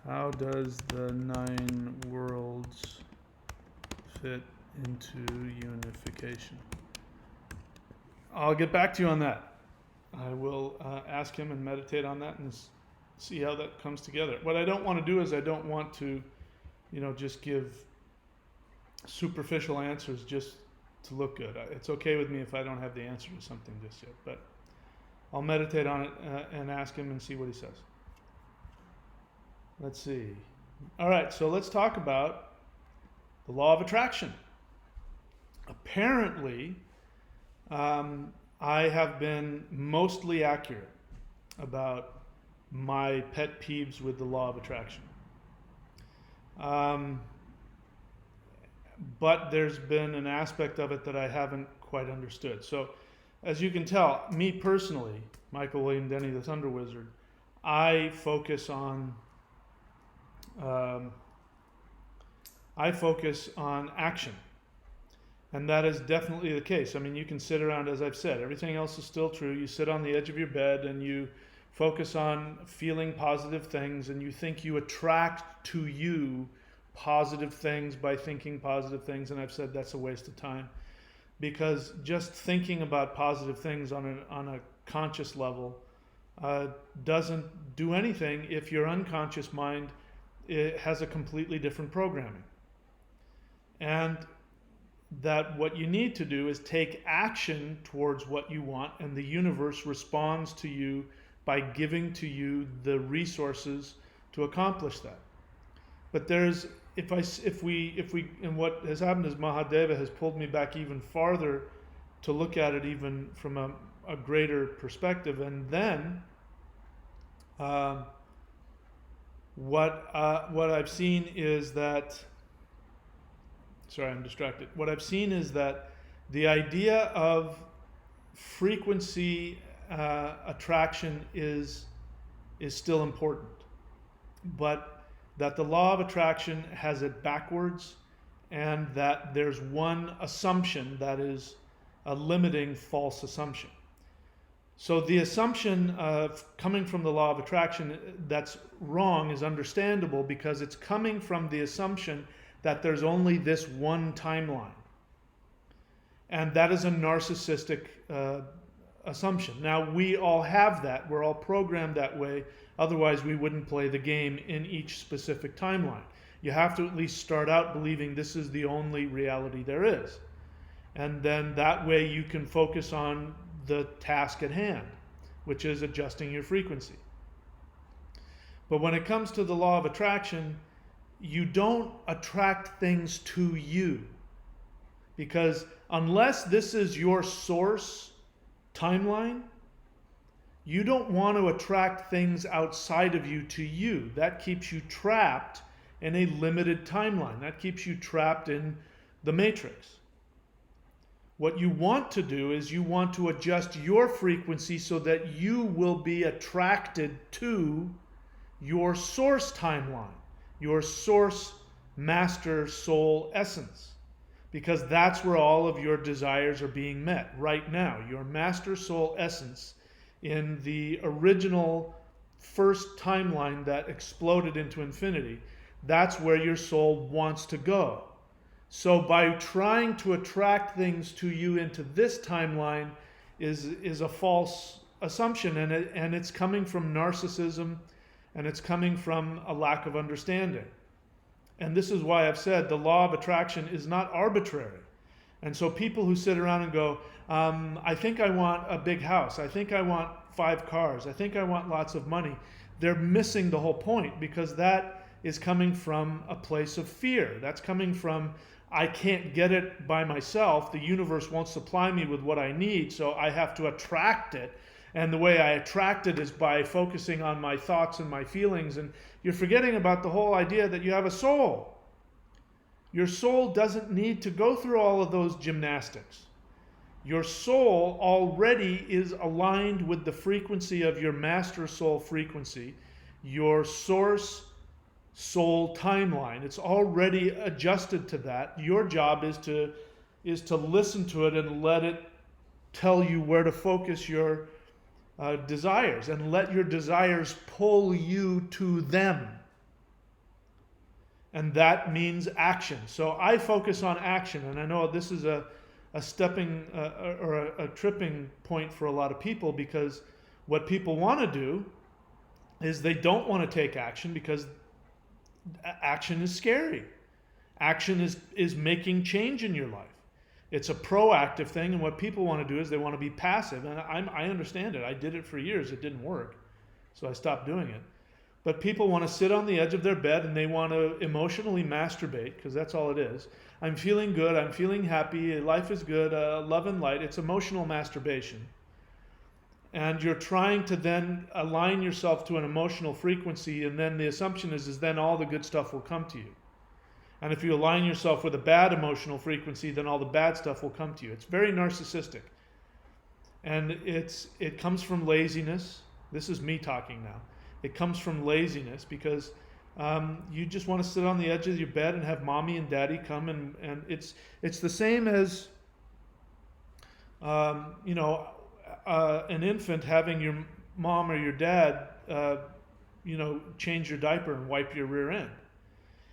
How does the 9 worlds fit into unification? I'll get back to you on that. I will ask him and meditate on that and see how that comes together. What I don't want to do is I don't want to just give superficial answers just to look good. It's okay with me if I don't have the answer to something just yet, but I'll meditate on it and ask him and see what he says. Let's see. All right, so let's talk about the law of attraction. Apparently, I have been mostly accurate about my pet peeves with the law of attraction. But there's been an aspect of it that I haven't quite understood. So, as you can tell, me personally, Michael William Denney, the Thunder Wizard, I focus on action. And that is definitely the case. I mean, you can sit around, as I've said, everything else is still true. You sit on the edge of your bed and you focus on feeling positive things, and you think you attract to you positive things by thinking positive things. And I've said that's a waste of time, because just thinking about positive things on a conscious level doesn't do anything if your unconscious mind has a completely different programming. And that what you need to do is take action towards what you want, and the universe responds to you by giving to you the resources to accomplish that. But there's, if we, and what has happened is Mahadeva has pulled me back even farther to look at it even from a greater perspective. And then what I've seen is that, sorry, I'm distracted. What I've seen is that the idea of frequency attraction is still important, but that the law of attraction has it backwards, and that there's one assumption that is a limiting false assumption. So the assumption of coming from the law of attraction that's wrong is understandable, because it's coming from the assumption that there's only this one timeline. And that is a narcissistic assumption. Now, we all have that. We're all programmed that way. Otherwise, we wouldn't play the game in each specific timeline. You have to at least start out believing this is the only reality there is. And then that way you can focus on the task at hand, which is adjusting your frequency. But when it comes to the law of attraction, you don't attract things to you, because unless this is your source timeline, you don't want to attract things outside of you to you. That keeps you trapped in a limited timeline. That keeps you trapped in the matrix. What you want to do is you want to adjust your frequency so that you will be attracted to your source timeline, your source master soul essence, because that's where all of your desires are being met right now. Your master soul essence in the original first timeline that exploded into infinity, That's where your soul wants to go. So by trying to attract things to you into this timeline is a false assumption, and it's coming from narcissism, and it's coming from a lack of understanding. And this is why I've said the law of attraction is not arbitrary. And so people who sit around and go, I think I want a big house, I think I want 5 cars, I think I want lots of money, they're missing the whole point, because that is coming from a place of fear. That's coming from, I can't get it by myself, the universe won't supply me with what I need, so I have to attract it. And the way I attract it is by focusing on my thoughts and my feelings. And you're forgetting about the whole idea that you have a soul. Your soul doesn't need to go through all of those gymnastics. Your soul already is aligned with the frequency of your master soul frequency, your source soul timeline. It's already adjusted to that. Your job is to listen to it and let it tell you where to focus your desires, and let your desires pull you to them. And that means action. So I focus on action, and I know this is a stepping or a tripping point for a lot of people, because what people want to do is they don't want to take action because action is scary. Action is making change in your life. It's a proactive thing, and what people want to do is they want to be passive. And I understand it. I did it for years. It didn't work, so I stopped doing it. But people want to sit on the edge of their bed and they want to emotionally masturbate, because that's all it is. I'm feeling good. I'm feeling happy. Life is good. Love and light. It's emotional masturbation. And you're trying to then align yourself to an emotional frequency, and then the assumption is then all the good stuff will come to you. And if you align yourself with a bad emotional frequency, then all the bad stuff will come to you. It's very narcissistic. And it comes from laziness. This is me talking now. It comes from laziness because you just want to sit on the edge of your bed and have mommy and daddy come, and it's the same as an infant having your mom or your dad change your diaper and wipe your rear end.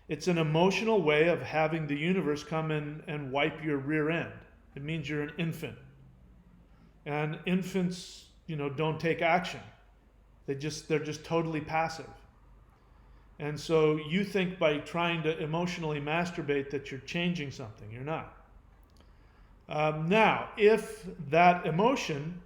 It's an emotional way of having the universe come in and wipe your rear end. It means you're an infant. And infants, don't take action. They're just totally passive. And so you think by trying to emotionally masturbate that you're changing something. You're not. Now, if that emotion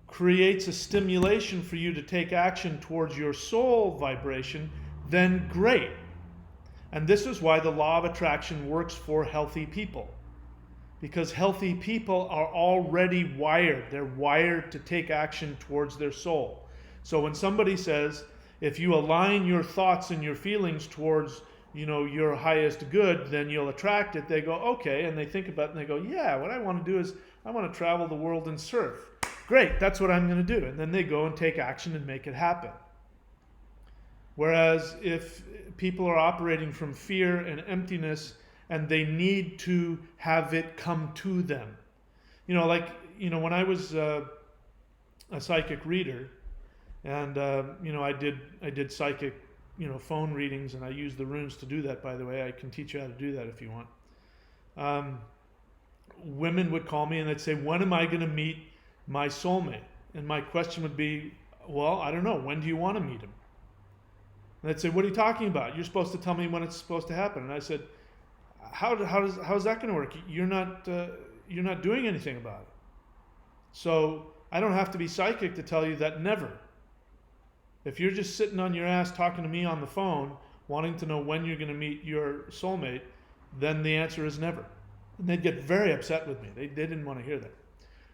creates a stimulation for you to take action towards your soul vibration, then great. And this is why the law of attraction works for healthy people. Because healthy people are already wired. They're wired to take action towards their soul. So when somebody says, if you align your thoughts and your feelings towards, your highest good, then you'll attract it, they go, okay. And they think about it and they go, yeah, what I want to do is I want to travel the world and surf. Great, that's what I'm going to do. And then they go and take action and make it happen. Whereas if people are operating from fear and emptiness and they need to have it come to them. When I was a psychic reader, and I did psychic phone readings, and I use the runes to do that, by the way. I can teach you how to do that if you want. Women would call me and they'd say, when am I going to meet my soulmate? And my question would be, well, I don't know. When do you want to meet him? And they'd say, what are you talking about? You're supposed to tell me when it's supposed to happen. And I said, how's that going to work? You're not doing anything about it. So I don't have to be psychic to tell you that never. If you're just sitting on your ass talking to me on the phone, wanting to know when you're going to meet your soulmate, then the answer is never. And they'd get very upset with me. They didn't want to hear that.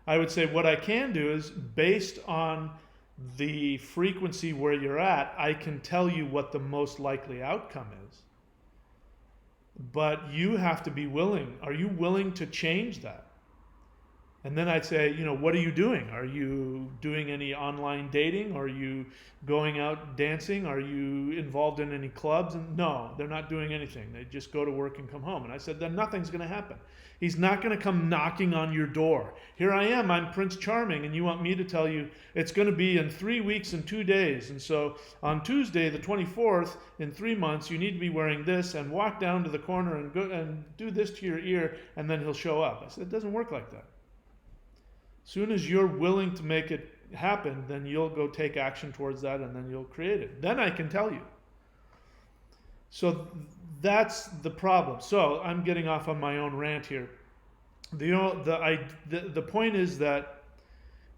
I would say what I can do is, based on the frequency where you're at, I can tell you what the most likely outcome is. But you have to be willing. Are you willing to change that? And then I'd say, what are you doing? Are you doing any online dating? Are you going out dancing? Are you involved in any clubs? And no, they're not doing anything. They just go to work and come home. And I said, then nothing's going to happen. He's not going to come knocking on your door. Here I am, I'm Prince Charming, and you want me to tell you it's going to be in 3 weeks and 2 days. And so on Tuesday, the 24th, in 3 months, you need to be wearing this and walk down to the corner and go and do this to your ear, and then he'll show up. I said, it doesn't work like that. As soon as you're willing to make it happen, then you'll go take action towards that, and then you'll create it. Then I can tell you. So that's the problem. So I'm getting off on my own rant here. The point is that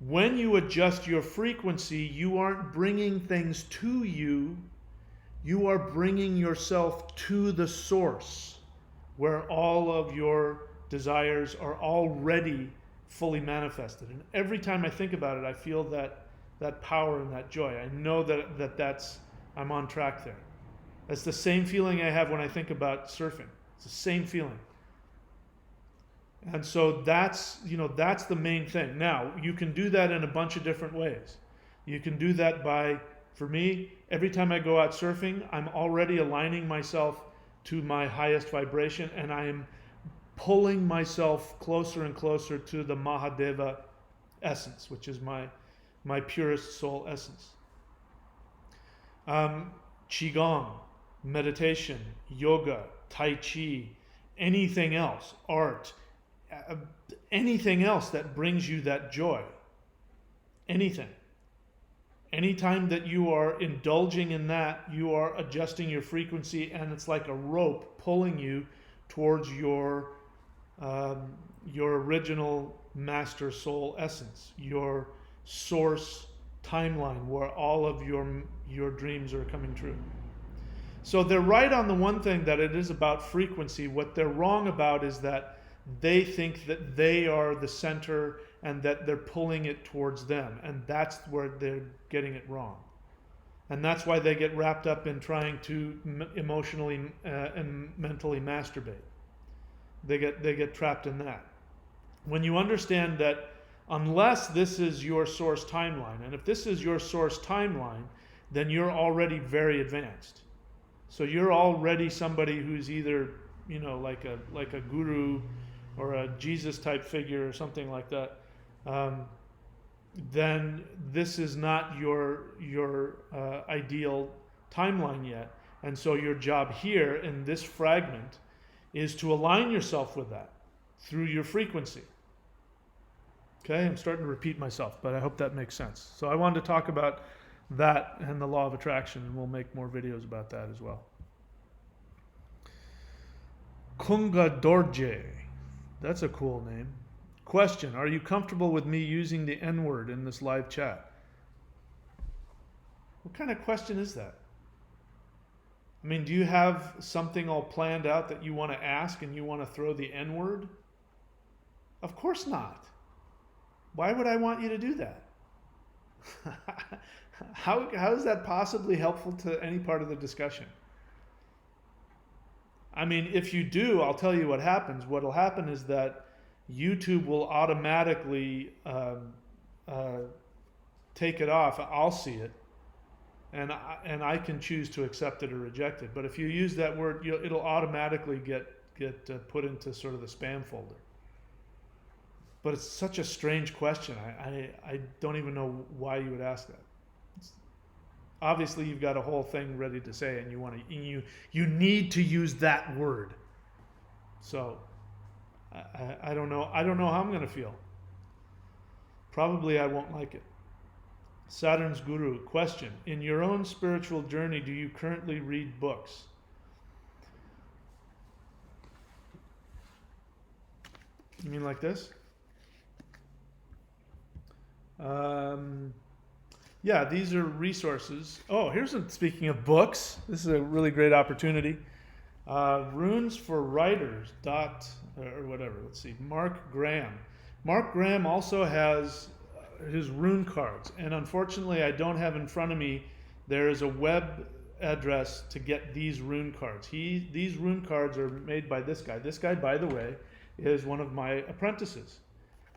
when you adjust your frequency, you aren't bringing things to you. You are bringing yourself to the source where all of your desires are already fully manifested. And every time I think about it, I feel that power and that joy. I know that's I'm on track there. That's the same feeling I have when I think about surfing. It's the same feeling. And so that's the main thing. Now, you can do that in a bunch of different ways. You can do that by, for me, every time I go out surfing, I'm already aligning myself to my highest vibration, and I am pulling myself closer and closer to the Mahadeva essence, which is my purest soul essence. Qigong, meditation, yoga, Tai Chi, anything else, art, anything else that brings you that joy. Anything. Anytime that you are indulging in that, you are adjusting your frequency, and it's like a rope pulling you towards your original master soul essence, your source timeline where all of your dreams are coming true. So they're right on the one thing, that it is about frequency. What they're wrong about is that they think that they are the center and that they're pulling it towards them. And that's where they're getting it wrong. And that's why they get wrapped up in trying to emotionally and mentally masturbate. They get trapped in that. When you understand that unless this is your source timeline, and if this is your source timeline, then you're already very advanced. So you're already somebody who's either, like a guru or a Jesus type figure or something like that. Then this is not your ideal timeline yet. And so your job here in this fragment is to align yourself with that through your frequency. Okay, I'm starting to repeat myself, but I hope that makes sense. So I wanted to talk about that and the law of attraction, and we'll make more videos about that as well. Kunga Dorje, that's a cool name. Question, are you comfortable with me using the N-word in this live chat? What kind of question is that? I mean, do you have something all planned out that you want to ask and you want to throw the N-word? Of course not. Why would I want you to do that? How is that possibly helpful to any part of the discussion? I mean, if you do, I'll tell you what happens. What will happen is that YouTube will automatically take it off. I'll see it, and I can choose to accept it or reject it. But if you use that word, it'll automatically get put into sort of the spam folder. But it's such a strange question. I don't even know why you would ask that. Obviously, you've got a whole thing ready to say, and you need to use that word. So I don't know. I don't know how I'm going to feel. Probably I won't like it. Saturn's Guru, question. In your own spiritual journey, do you currently read books? You mean like this? Yeah, these are resources. Oh, speaking of books, this is a really great opportunity. Runes for Writers or whatever. Let's see. Mark Graham. Mark Graham also has his rune cards, and unfortunately, I don't have in front of me. There is a web address to get these rune cards. These rune cards are made by this guy. This guy, by the way, is one of my apprentices.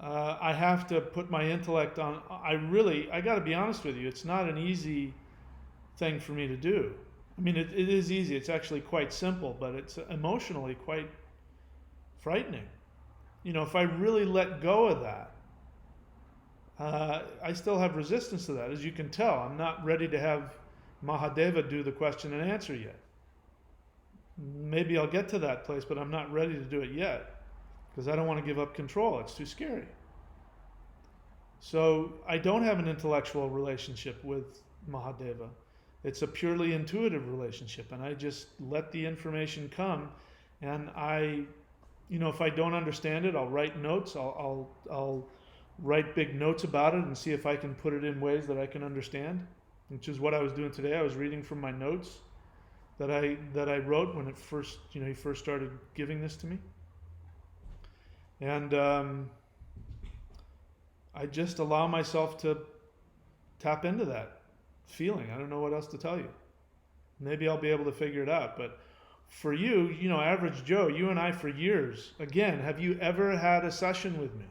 I have to put my intellect on. I got to be honest with you, it's not an easy thing for me to do. I mean, it is easy. It's actually quite simple, but it's emotionally quite frightening. If I really let go of that, I still have resistance to that. As you can tell, I'm not ready to have Mahadeva do the question and answer yet. Maybe I'll get to that place, but I'm not ready to do it yet because I don't want to give up control. It's too scary. So I don't have an intellectual relationship with Mahadeva. It's a purely intuitive relationship, and I just let the information come. And if I don't understand it, I'll write notes. I'll write big notes about it and see if I can put it in ways that I can understand, which is what I was doing today. I was reading from my notes that I wrote when he first started giving this to me, and I just allow myself to tap into that feeling. I don't know what else to tell you. Maybe I'll be able to figure it out. But for you, average Joe, you and I for years, again, have you ever had a session with me?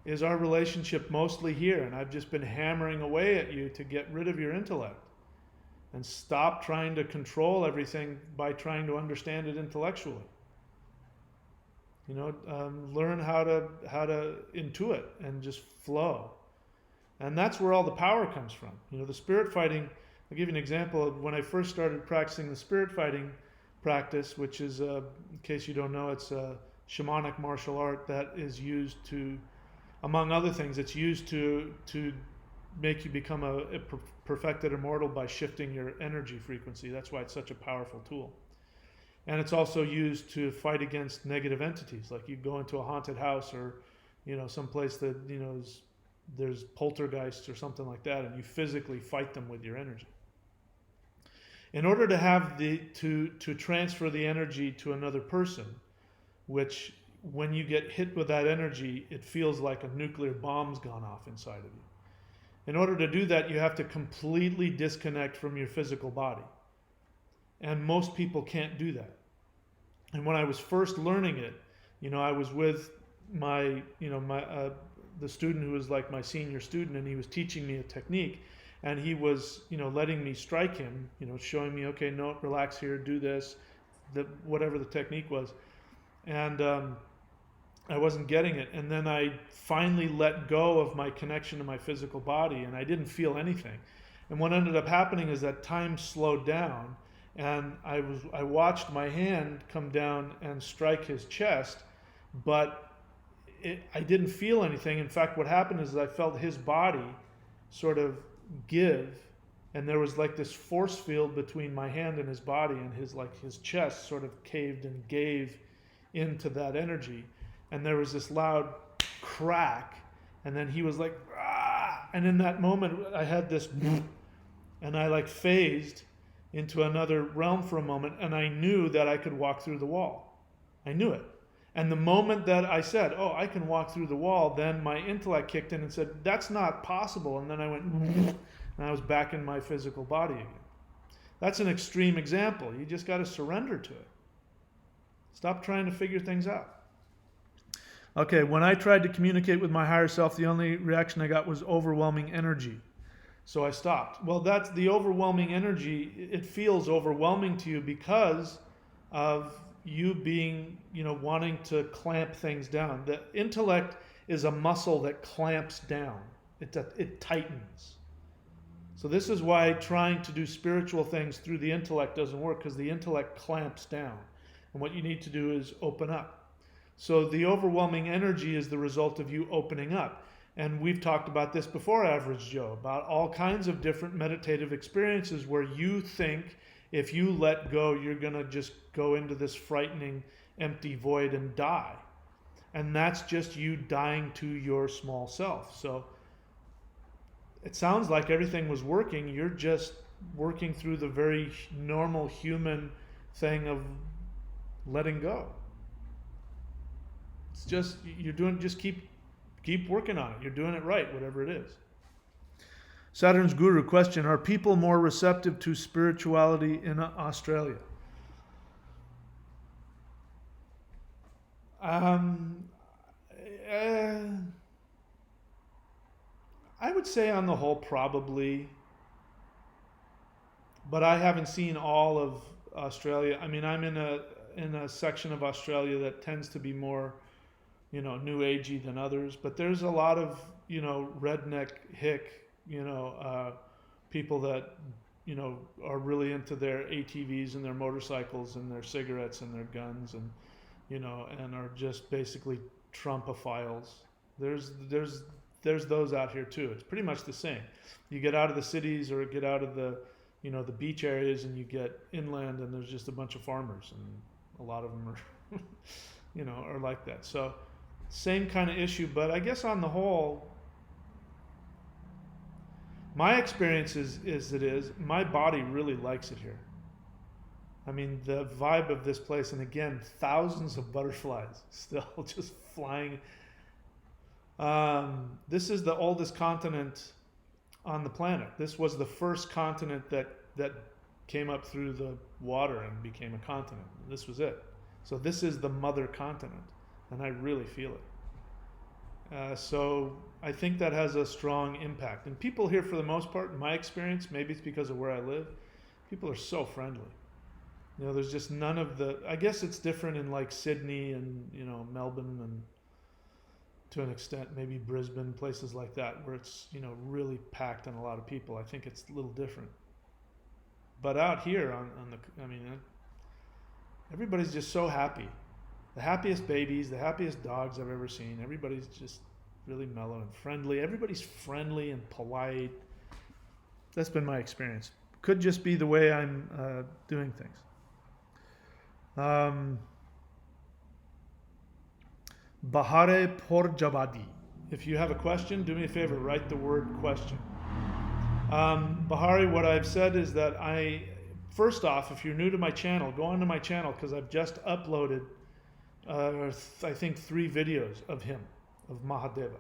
Is our relationship mostly here? And I've just been hammering away at you to get rid of your intellect and stop trying to control everything by trying to understand it intellectually. Learn how to intuit and just flow. And that's where all the power comes from. The spirit fighting, I'll give you an example of when I first started practicing the spirit fighting practice, which is, in case you don't know, it's a shamanic martial art that is used to, among other things, it's used to make you become a perfected immortal by shifting your energy frequency. That's why it's such a powerful tool. And it's also used to fight against negative entities. Like you go into a haunted house or, someplace that, there's poltergeists or something like that, and you physically fight them with your energy. In order to have to transfer the energy to another person, which when you get hit with that energy, it feels like a nuclear bomb's gone off inside of you. In order to do that, you have to completely disconnect from your physical body. And most people can't do that. And when I was first learning it, I was with the student who was like my senior student, and he was teaching me a technique, and he was, letting me strike him, showing me, okay, no, relax here, do this, whatever the technique was. And I wasn't getting it. And then I finally let go of my connection to my physical body, and I didn't feel anything. And what ended up happening is that time slowed down, and I watched my hand come down and strike his chest, but I didn't feel anything. In fact, what happened is I felt his body sort of give, and there was like this force field between my hand and his body, and his chest sort of caved and gave into that energy. And there was this loud crack, and then he was like, ah! And in that moment, I had this, and I phased into another realm for a moment, and I knew that I could walk through the wall. I knew it. And the moment that I said, oh, I can walk through the wall, then my intellect kicked in and said, that's not possible. And then I went, and I was back in my physical body again. That's an extreme example. You just got to surrender to it. Stop trying to figure things out. Okay, when I tried to communicate with my higher self, the only reaction I got was overwhelming energy. So I stopped. Well, that's the overwhelming energy. It feels overwhelming to you because of you being, wanting to clamp things down. The intellect is a muscle that clamps down. It tightens. So this is why trying to do spiritual things through the intellect doesn't work, because the intellect clamps down. And what you need to do is open up. So the overwhelming energy is the result of you opening up. And we've talked about this before, Average Joe, about all kinds of different meditative experiences where you think if you let go, you're going to just go into this frightening, empty void and die. And that's just you dying to your small self. So it sounds like everything was working. You're just working through the very normal human thing of letting go. It's just, just keep working on it. You're doing it right, whatever it is. Saturn's Guru question, are people more receptive to spirituality in Australia? I would say on the whole probably, but I haven't seen all of Australia. I mean, I'm in a section of Australia that tends to be more, new agey than others. But there's a lot of, redneck hick, people that, are really into their ATVs and their motorcycles and their cigarettes and their guns and, and are just basically Trumpophiles. There's those out here too. It's pretty much the same. You get out of the cities or get out of the, the beach areas and you get inland and there's just a bunch of farmers and a lot of them are, are like that. So same kind of issue, but I guess on the whole, my experience is my body really likes it here. I mean, the vibe of this place, and again, thousands of butterflies still just flying. This is the oldest continent on the planet. This was the first continent that came up through the water and became a continent. This was it. So this is the mother continent, and I really feel it. So I think that has a strong impact. And people here, for the most part, in my experience, maybe it's because of where I live, people are so friendly. There's just none of the, I guess it's different in like Sydney and, Melbourne and to an extent, maybe Brisbane, places like that, where it's, really packed and a lot of people. I think it's a little different. But out here everybody's just so happy. The happiest babies, the happiest dogs I've ever seen. Everybody's just really mellow and friendly. Everybody's friendly and polite. That's been my experience. Could just be the way I'm doing things. Bahare Porjabadi. If you have a question, do me a favor, write the word question. Bahari, what I've said is that first off, if you're new to my channel, go onto my channel because I've just uploaded, I think 3 videos of him, of Mahadeva.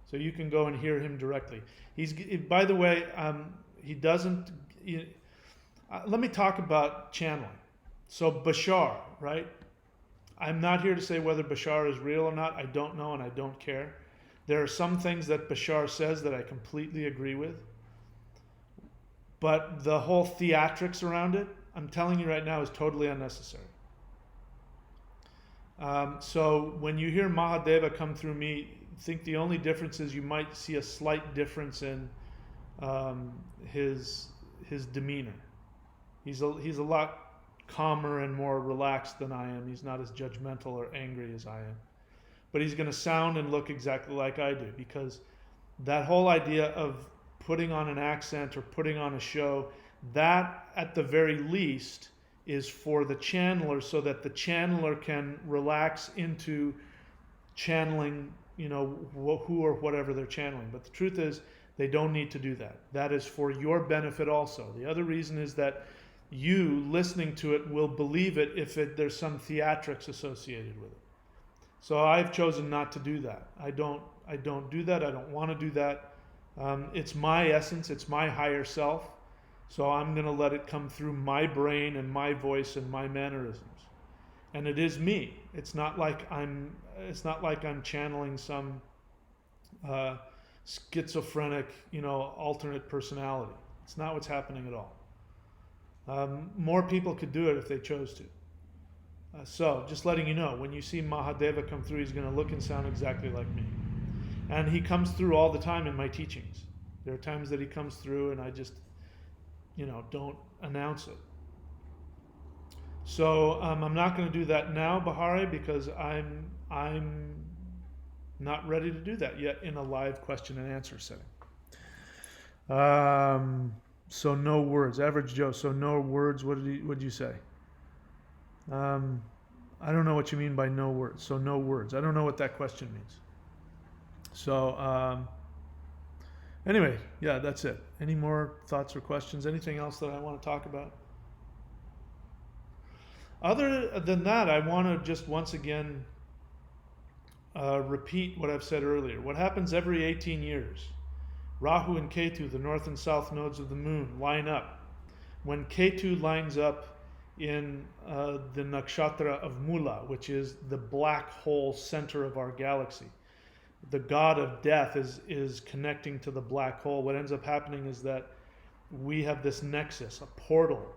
So you can go and hear him directly. By the way, he doesn't, let me talk about channeling. So Bashar, right? I'm not here to say whether Bashar is real or not. I don't know and I don't care. There are some things that Bashar says that I completely agree with. But the whole theatrics around it, I'm telling you right now, is totally unnecessary. So when you hear Mahadeva come through me, I think the only difference is you might see a slight difference in his demeanor. He's a lot calmer and more relaxed than I am. He's not as judgmental or angry as I am. But he's going to sound and look exactly like I do, because that whole idea of putting on an accent or putting on a show, that at the very least is for the channeler so that the channeler can relax into channeling, who or whatever they're channeling. But the truth is, they don't need to do that. That is for your benefit also. The other reason is that you listening to it will believe it if there's some theatrics associated with it. So I've chosen not to do that. I don't do that. I don't want to do that. It's my essence. It's my higher self. So I'm going to let it come through my brain and my voice and my mannerisms. And it is me. It's not like I'm channeling some schizophrenic, alternate personality. It's not what's happening at all. More people could do it if they chose to. So just letting you know, when you see Mahadeva come through, he's going to look and sound exactly like me. And he comes through all the time in my teachings. There are times that he comes through and I just, don't announce it. So I'm not going to do that now, Bahari, because I'm not ready to do that yet in a live question and answer setting. So no words. Average Joe, so no words. What did you say? I don't know what you mean by no words. So no words. I don't know what that question means. So anyway, yeah, that's it. Any more thoughts or questions? Anything else that I want to talk about? Other than that, I want to just once again repeat what I've said earlier. What happens every 18 years? Rahu and Ketu, the north and south nodes of the moon, line up. When Ketu lines up in the nakshatra of Mula, which is the black hole center of our galaxy, the god of death is connecting to the black hole, what ends up happening is that we have this nexus, a portal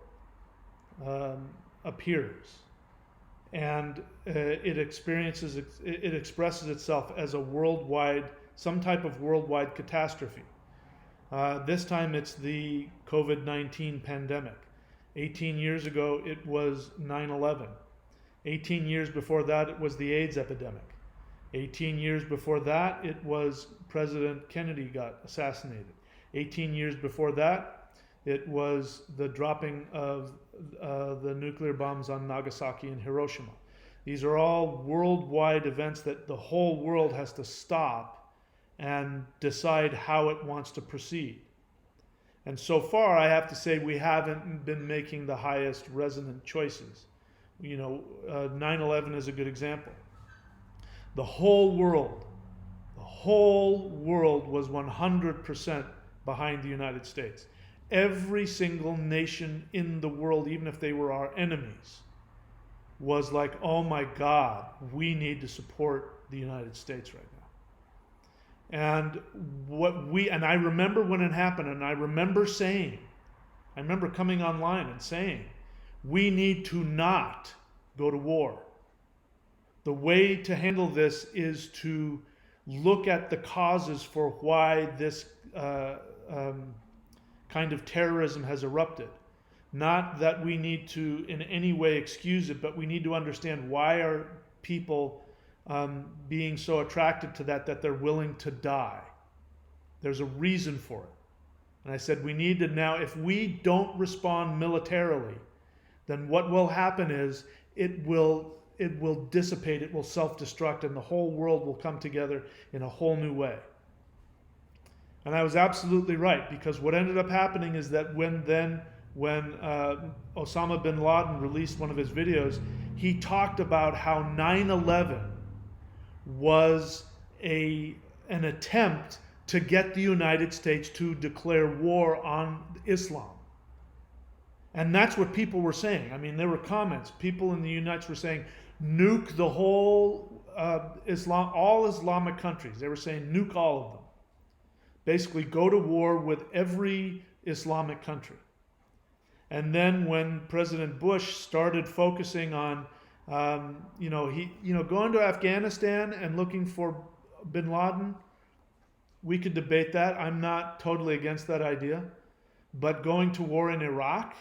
appears, and it expresses itself as a worldwide, some type of worldwide catastrophe. This time it's the COVID-19 pandemic. 18 years ago it was 9/11. 18 years before that it was the AIDS epidemic. 18 years before that it was President Kennedy got assassinated. 18 years before that it was the dropping of the nuclear bombs on Nagasaki and Hiroshima. These are all worldwide events that the whole world has to stop and decide how it wants to proceed. And so far, I have to say, we haven't been making the highest resonant choices. 9/11 is a good example. The whole world was 100% behind the United States. Every single nation in the world, even if they were our enemies, was like, oh my God, we need to support the United States right now. And I remember when it happened, and I remember coming online and saying, we need to not go to war. The way to handle this is to look at the causes for why this kind of terrorism has erupted. Not that we need to in any way excuse it, but we need to understand why are people being so attracted to that they're willing to die. There's a reason for it. And I said, we need to now, if we don't respond militarily, then what will happen is it will dissipate, it will self-destruct, and the whole world will come together in a whole new way. And I was absolutely right, because what ended up happening is that when Osama bin Laden released one of his videos, he talked about how 9/11 was an attempt to get the United States to declare war on Islam. And that's what people were saying. I mean, there were comments. People in the United States were saying, nuke the whole all Islamic countries. They were saying, nuke all of them. Basically, go to war with every Islamic country. And then when President Bush started focusing on, going to Afghanistan and looking for bin Laden, we could debate that. I'm not totally against that idea. But going to war in Iraq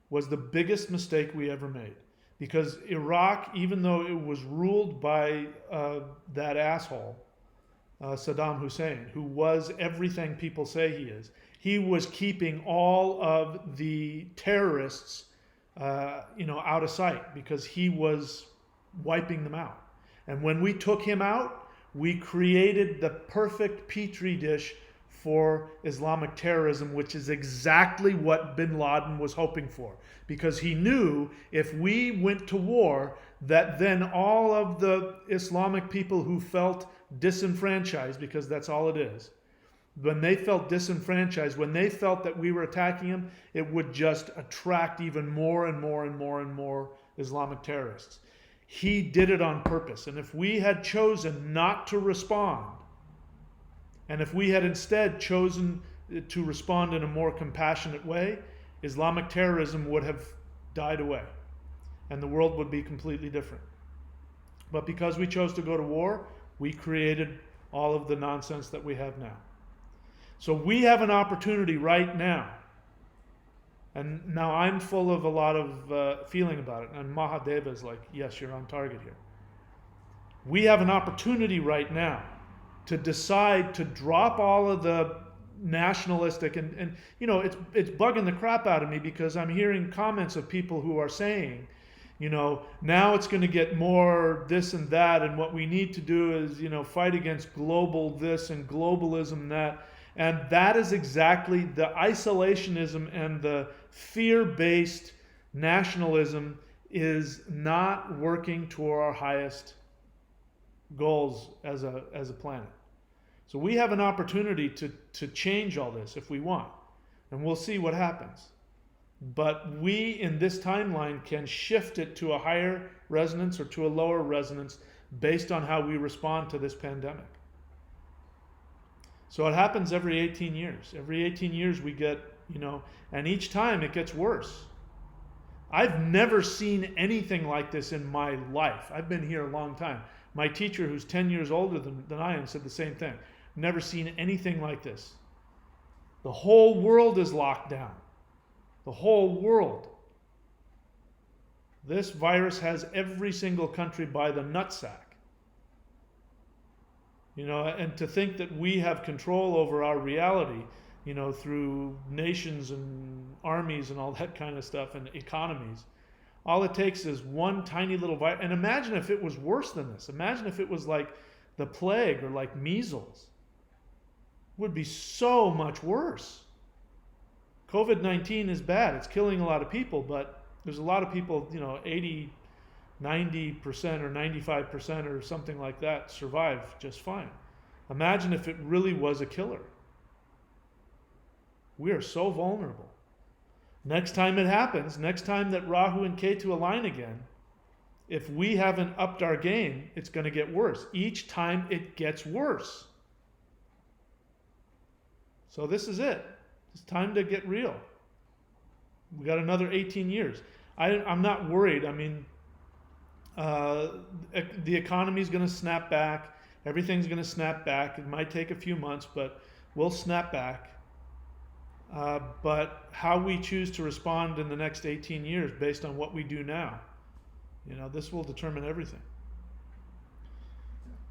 was the biggest mistake we ever made. Because Iraq, even though it was ruled by that asshole, Saddam Hussein, who was everything people say he is, he was keeping all of the terrorists, out of sight because he was wiping them out. And when we took him out, we created the perfect petri dish for Islamic terrorism, which is exactly what bin Laden was hoping for. Because he knew if we went to war, that then all of the Islamic people who felt disenfranchised, because that's all it is, when they felt disenfranchised, when they felt that we were attacking them, it would just attract even more and more and more and more Islamic terrorists. He did it on purpose. And if we had chosen not to respond, and if we had instead chosen to respond in a more compassionate way, Islamic terrorism would have died away. And the world would be completely different. But because we chose to go to war, we created all of the nonsense that we have now. So we have an opportunity right now. And now I'm full of a lot of feeling about it. And Mahadeva is like, yes, you're on target here. We have an opportunity right now to decide to drop all of the nationalistic and it's bugging the crap out of me because I'm hearing comments of people who are saying, now it's going to get more this and that, and what we need to do is, fight against global this and globalism and that. And that is exactly the isolationism and the fear-based nationalism is not working toward our highest goals as a planet. So we have an opportunity to change all this if we want, and we'll see what happens. But we, in this timeline, can shift it to a higher resonance or to a lower resonance based on how we respond to this pandemic. So it happens every 18 years. Every 18 years we get, and each time it gets worse. I've never seen anything like this in my life. I've been here a long time. My teacher, who's 10 years older than I am, said the same thing. Never seen anything like this. The whole world is locked down. The whole world. This virus has every single country by the nutsack. And to think that we have control over our reality, through nations and armies and all that kind of stuff and economies. All it takes is one tiny little virus. And imagine if it was worse than this. Imagine if it was like the plague or like measles. It would be so much worse. COVID-19 is bad. It's killing a lot of people, but there's a lot of people, 80, 90% or 95% or something like that survive just fine. Imagine if it really was a killer. We are so vulnerable. Next time it happens, next time that Rahu and Ketu align again, if we haven't upped our game, it's going to get worse. Each time it gets worse. So this is it. It's time to get real. We got another 18 years. I'm not worried. I mean, the economy is going to snap back. Everything's going to snap back. It might take a few months, but we'll snap back. But how we choose to respond in the next 18 years based on what we do now, this will determine everything.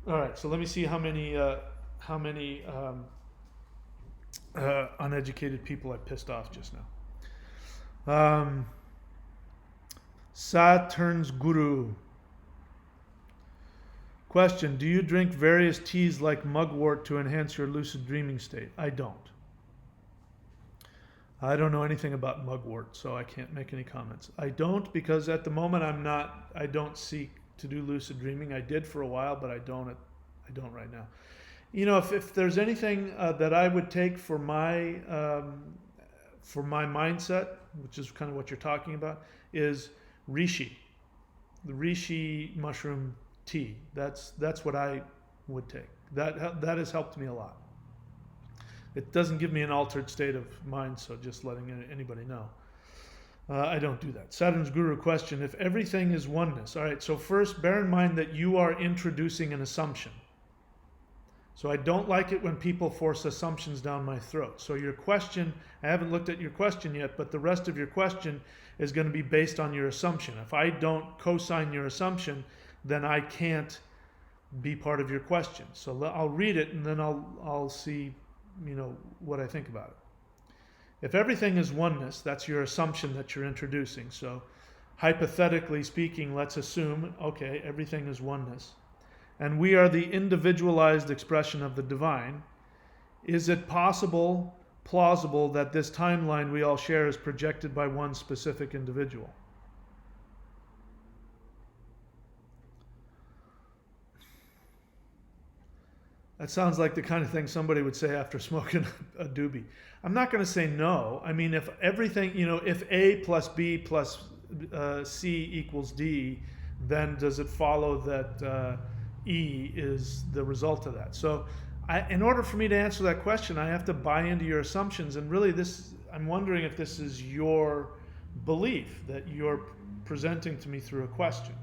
All right, so let me see how many uneducated people I pissed off just now. Saturn's Guru. Question, do you drink various teas like mugwort to enhance your lucid dreaming state? I don't. I don't know anything about mugwort, so I can't make any comments. I don't because at the moment I don't seek to do lucid dreaming. I did for a while, but I don't right now. If there's anything that I would take for my mindset, which is kind of what you're talking about, is reishi, the reishi mushroom tea. That's what I would take. That has helped me a lot. It doesn't give me an altered state of mind, so just letting anybody know. I don't do that. Saturn's Guru question, if everything is oneness. All right, so first, bear in mind that you are introducing an assumption. So I don't like it when people force assumptions down my throat. So your question, I haven't looked at your question yet, but the rest of your question is going to be based on your assumption. If I don't co-sign your assumption, then I can't be part of your question. So I'll read it and then I'll see what I think about it. If everything is oneness, that's your assumption that you're introducing. So hypothetically speaking, let's assume, okay, everything is oneness. And we are the individualized expression of the divine. Is it plausible that this timeline we all share is projected by one specific individual? That sounds like the kind of thing somebody would say after smoking a doobie. I'm not going to say no. I mean, if everything, if A plus B plus C equals D, then does it follow that E is the result of that? So in order for me to answer that question, I have to buy into your assumptions. And really I'm wondering if this is your belief that you're presenting to me through a question.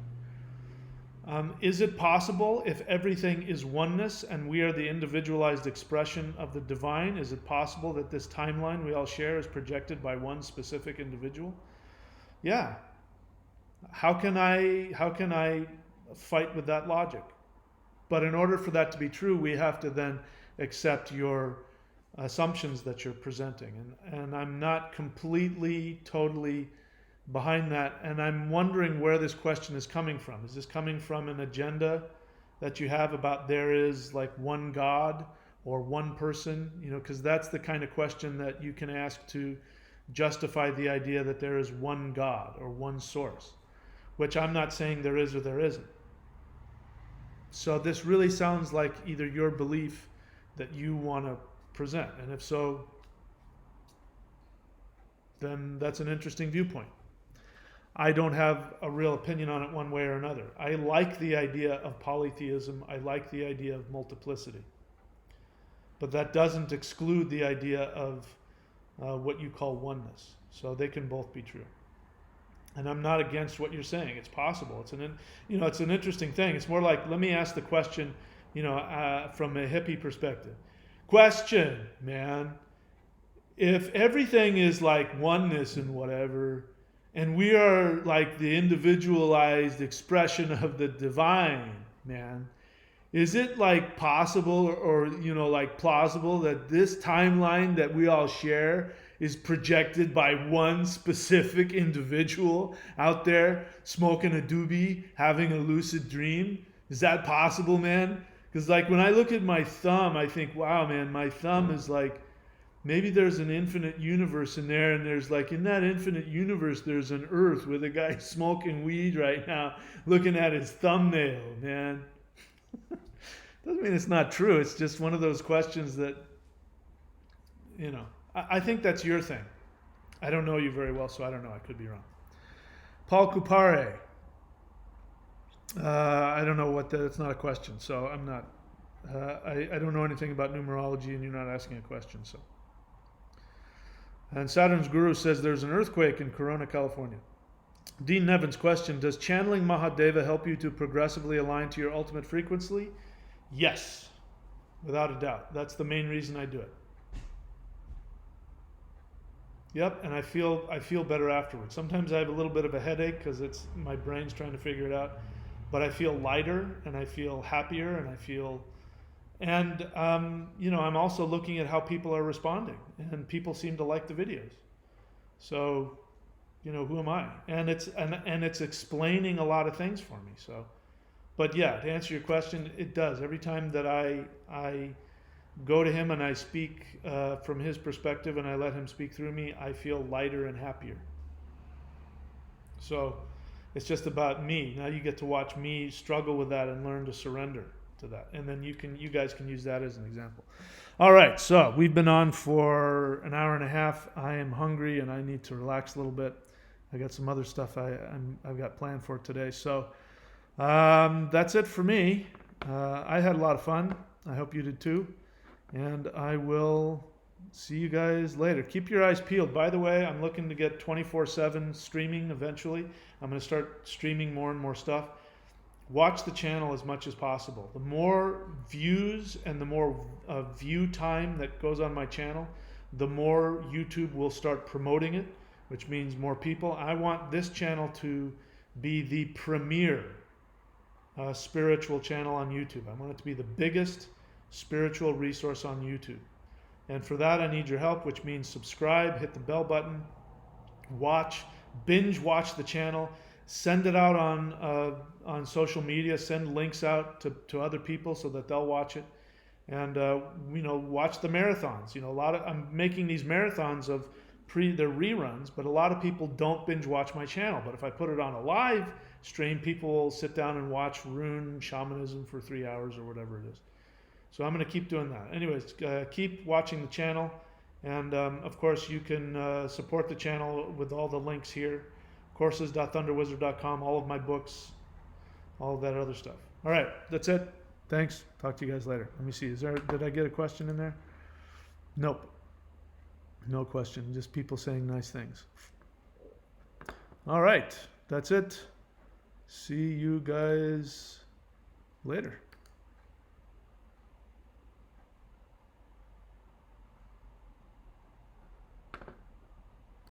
Is it possible, if everything is oneness and we are the individualized expression of the divine, is it possible that this timeline we all share is projected by one specific individual? Yeah. How can I fight with that logic? But in order for that to be true, we have to then accept your assumptions that you're presenting. And I'm not completely, totally behind that, and I'm wondering where this question is coming from. Is this coming from an agenda that you have about there is like one God or one person? Because that's the kind of question that you can ask to justify the idea that there is one God or one source, which I'm not saying there is or there isn't. So this really sounds like either your belief that you want to present, and if so, then that's an interesting viewpoint. I don't have a real opinion on it one way or another. I like the idea of polytheism. I like the idea of multiplicity. but that doesn't exclude the idea of what you call oneness. So they can both be true. And I'm not against what you're saying. It's possible. It's it's an interesting thing. It's more like, let me ask the question, from a hippie perspective. Question, man. If everything is like oneness and whatever, and we are like the individualized expression of the divine, man, is it like possible or like plausible that this timeline that we all share is projected by one specific individual out there smoking a doobie, having a lucid dream? Is that possible, man? Because like when I look at my thumb, I think, wow, man, my thumb is like, maybe there's an infinite universe in there, and there's like in that infinite universe, there's an earth with a guy smoking weed right now, looking at his thumbnail, man. Doesn't mean it's not true. It's just one of those questions that, I think that's your thing. I don't know you very well, so I don't know. I could be wrong. Paul Kupare. I don't know what it's not a question, so I'm not. I don't know anything about numerology, and you're not asking a question, so. And Saturn's Guru says there's an earthquake in Corona, California. Dean Nevin's question, does channeling Mahadeva help you to progressively align to your ultimate frequency? Yes, without a doubt. That's the main reason I do it. Yep, and I feel better afterwards. Sometimes I have a little bit of a headache because it's my brain's trying to figure it out, but I feel lighter and I feel happier and I feel, and I'm also looking at how people are responding, and people seem to like the videos. So, who am I? And it's explaining a lot of things for me. So, but yeah, to answer your question, it does. Every time that I go to him and I speak from his perspective and I let him speak through me, I feel lighter and happier. So it's just about me. Now you get to watch me struggle with that and learn to surrender to that. And then you guys can use that as an example. All right, so we've been on for an hour and a half. I am hungry and I need to relax a little bit. I got some other stuff I've got planned for today. So that's it for me. I had a lot of fun. I hope you did too. And I will see you guys later. Keep your eyes peeled. By the way, I'm looking to get 24/7 streaming eventually. I'm going to start streaming more and more stuff. Watch the channel as much as possible. The more views and the more view time that goes on my channel, the more YouTube will start promoting it, which means more people. I want this channel to be the premier spiritual channel on YouTube. I want it to be the biggest spiritual resource on YouTube. And for that, I need your help, which means subscribe, hit the bell button, binge watch the channel, send it out on social media, send links out to other people so that they'll watch it. And, watch the marathons. I'm making these marathons of they're reruns, but a lot of people don't binge watch my channel. But if I put it on a live stream, people will sit down and watch rune shamanism for 3 hours or whatever it is. So I'm going to keep doing that. Anyways, keep watching the channel. And of course, you can support the channel with all the links here. Courses.thunderwizard.com, all of my books, all of that other stuff. All right, that's it. Thanks. Talk to you guys later. Let me see. Did I get a question in there? Nope. No question. Just people saying nice things. All right, that's it. See you guys later.